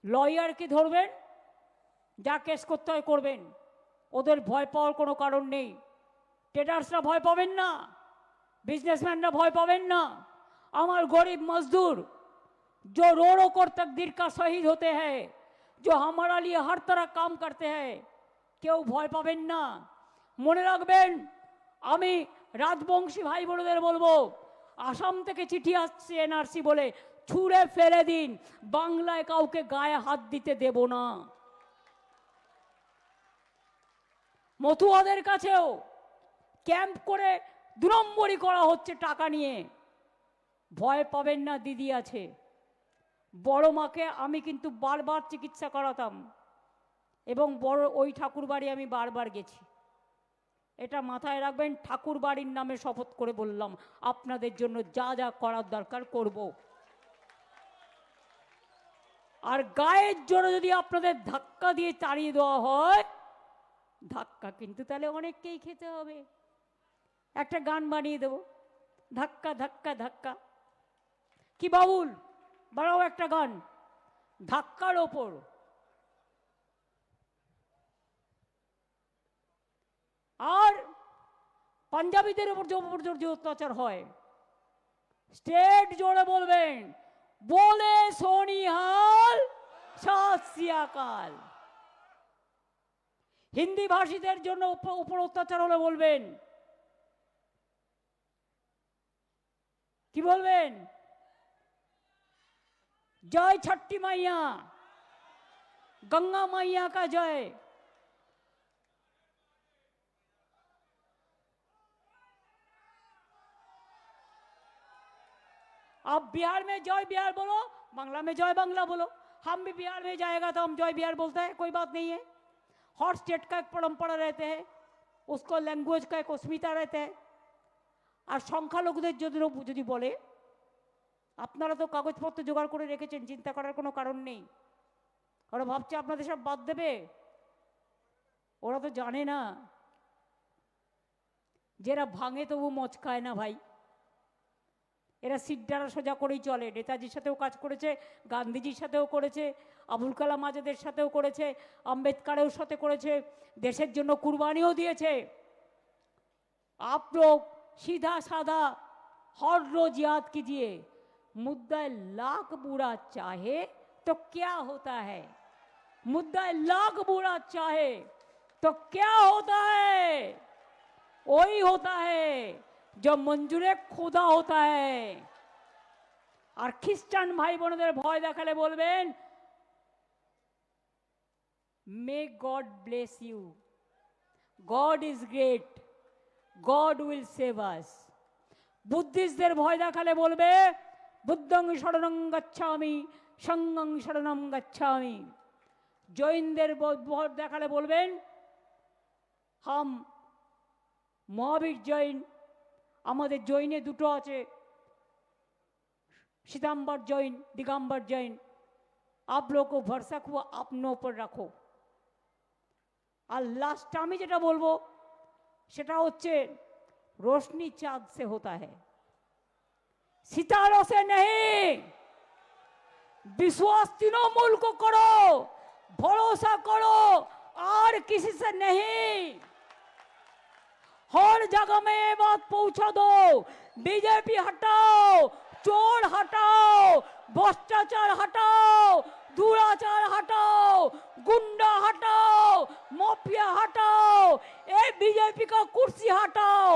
লয়ারকে ধরবেন, যা কেস করতে হয় করবেন, ওদের ভয় পাওয়ার কোনো কারণ নেই। ট্রেডার্সরা ভয় পাবেন না, बिजनेसमैनরা ভয় পাবেন না। আমার গরিব মজদুর जो रोड़ों को तकदीर का शहीद होते हैं, जो हमारा लिए हर तरह काम करते हैं, কেউ ভয় পাবেন না। মনে রাখবেন, আমি রাজবংশী ভাই বোনদের বলবো, আসাম থেকে চিঠি আসছে এনআরসি বলে, ছুঁড়ে ফেলে দিন, বাংলায় কাউকে গায়ে হাত দিতে দেব না। মতুয়াদের কাছেও ক্যাম্প করে 2 নম্বরই করা হচ্ছে টাকা নিয়ে। ভয় পাবেন না, দিদি আছে। বড় মাকে আমি কিন্তু বারবার চিকিৎসা করাতাম, এবং বড় ওই ঠাকুর বাড়ি আমি বারবার গেছি। এটা মাথায় রাখবেন, ঠাকুর বাড়ির নামে শপথ করে বললাম, আপনাদের জন্য যা যা করার দরকার করব। আর গায়ের জোরে যদি আপনাদের ধাক্কা দিয়ে তাড়িয়ে দেওয়া হয়, ধাক্কা কিন্তু তাহলে অনেককেই খেতে হবে। একটা গান বানিয়ে দেব, ধাক্কা ধাক্কা ধাক্কা। কি বাবুল, বাড়াও একটা গান ধাক্কার ওপর। আর পাঞ্জাবিদের উপর যে অত্যাচার হয়, স্টেট জোরে বলবেন, বলে সোনিহাল সত শ্রী আকাল। হিন্দি ভাষীদের জন্য উপর অত্যাচার হলে বলবেন, কি বলবেন? জয় ছট্টি মাইয়া, गंगा मैया का जय। आप बिहार में जय बिहार बोलो, बांग्ला में जय बांग्ला बोलो। हम भी बिहार में जाएगा तो हम जय बिहार बोलते हैं, कोई बात नहीं है। हर स्टेट का एक परंपरा रहते हैं, उसको लैंग्वेज का एक अस्मिता रहते हैं। আর সংখ্যালঘুদের যদি বলে, আপনারা তো কাগজপত্র জোগাড় করে রেখেছেন, চিন্তা করার কোনো কারণ নেই। ওরা ভাবছে আপনাদের সব বাদ দেবে, ওরা তো জানে না যারা ভাঙে তবু মচকায় না ভাই। এরা সিদ্ধারা সোজা করেই চলে। নেতাজির সাথেও কাজ করেছে, গান্ধীজির সাথেও করেছে, আবুল কালাম আজাদের সাথেও করেছে, আম্বেদকারের সাথে করেছে, দেশের জন্য কুরবানিও দিয়েছে। आप लोग सीधा साधा हर रोज याद कीजिए, मुद्दा लाख बुरा चाहे तो क्या होता है, मुद्दा लाख बुरा चाहे तो क्या होता है, वही होता है जो मंजूरे खुदा होता है। और খ্রিস্টান ভাই বোনদের ভয় দেখালে বলবেন, may god bless you, god is great, god will save us. বুদ্ধিস্টদের ভয় দেখালে বলবে, বুদ্ধং শরণং গচ্ছামি, সঙ্গং শরণং গচ্ছামি। জৈনদের ভয় দেখালে বলবেন, হাম মহাবীর জৈন, আমাদের জৈনে দুটো আছে, श्वेतांबर जैन, दिगंबर जैन। आप लोगों को भरोसा को अपनों पर रखो। और लास्ट আমি যেটা বলবো সেটা হচ্ছে, रोशनी चांद से होता है, सितारों से नहीं। विश्वास तृणमूल को करो, भरोसा करो, और किसी से नहीं। हर जगह में ये बात पहुंचा दो, बीजेपी हटाओ, चोर हटाओ, भ्रष्टाचार हटाओ, दुराचार हटाओ, गुंडा हटाओ, माफिया हटाओ, ये बीजेपी का कुर्सी हटाओ,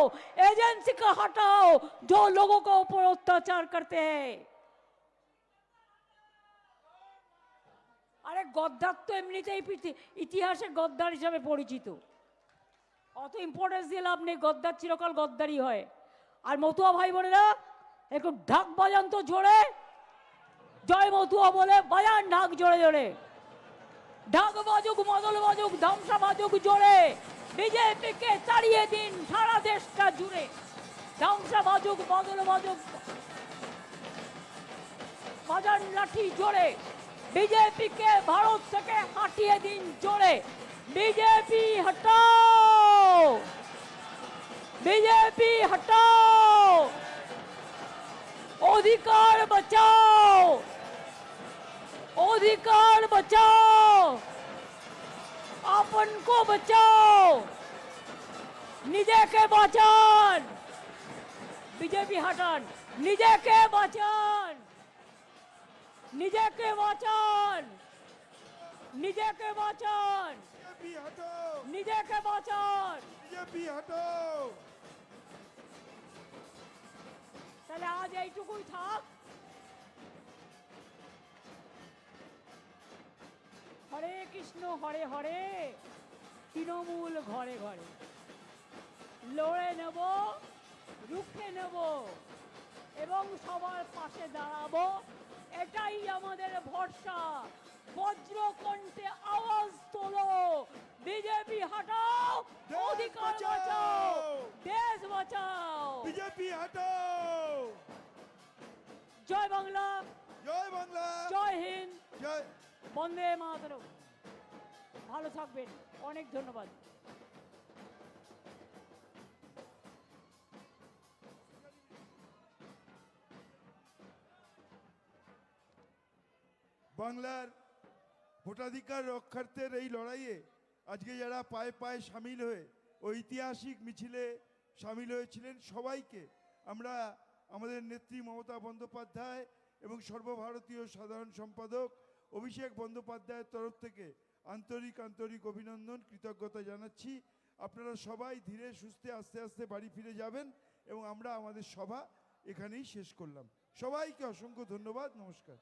एजेंसी का हटाओ जो लोगों के ऊपर अत्याचार करते हैं। अरे गद्दार तो एमनितेই ইতিহাসে গদ্দার হিসেবে পরিচিত, অত ইম্পর্টেন্স দিয়ে লাভ নেই, গদ্দার চিরকাল গদ্দারই হয়। আর মতুয়া ভাই বোনেরা একটু ঢাক বাজান তো জোরে, জয় মতুয়া বলে বাজান ঢাক জোরে জোরে। ঢাক বাজুক, মদল বাজুক, ধামসা বাজুক জোরে, বিজেপিকে তাড়িয়ে দিন সারা দেশটা জুড়ে। ধামসা বাজুক, মদল বাজুক, বাজান লাঠি জোরে, বিজেপিকে ভারত থেকে হাটিয়ে দিন জোরে। बीजेपी हटाओ, बीजेपी हटाओ, अधिकार बचाओ, अधिकार बचाओ, अपन को बचाओ, निजे के बचान, बीजेपी हटान, निजे के बचान, निजे के बचान, निजे के बचान, बीजेपी हटाओ, निजे के बचान। बीजेपी हटाओ। তাহলে আজ এইটুকুই থাক। হরে কৃষ্ণ হরে হরে, তৃণমূল ঘরে ঘরে, লড়ে নেব, রুখে নেব এবং সবার পাশে দাঁড়াবো, এটাই আমাদের ভরসা। বজ্রকণ্ঠে আওয়াজ তোলো, बीजेपी हटाओ, अधिकार बचाओ, देश बचाओ, बीजेपी हटाओ। जय बांग्ला, जय बांग्ला, जय हिंद, जय বন্দে মাতরম। ভালো থাকবেন, অনেক ধন্যবাদ। বাংলার ভোটাধিকার রক্ষার্থের এই লড়াইয়ে আজকে যারা পায়ে পায়ে সামিল হয়ে ঐতিহাসিক মিছিলে সামিল হয়েছিলেন, সবাইকে আমরা আমাদের নেত্রী মমতা বন্দ্যোপাধ্যায় এবং সর্বভারতীয় সাধারণ সম্পাদক অভিষেক বন্দ্যোপাধ্যায়ের তরফ থেকে আন্তরিক অভিনন্দন, কৃতজ্ঞতা জানাচ্ছি। আপনারা সবাই ধীরে সুস্থে আস্তে আস্তে বাড়ি ফিরে যাবেন এবং আমরা আমাদের সভা এখানেই শেষ করলাম। সবাইকে অসংখ্য ধন্যবাদ, নমস্কার।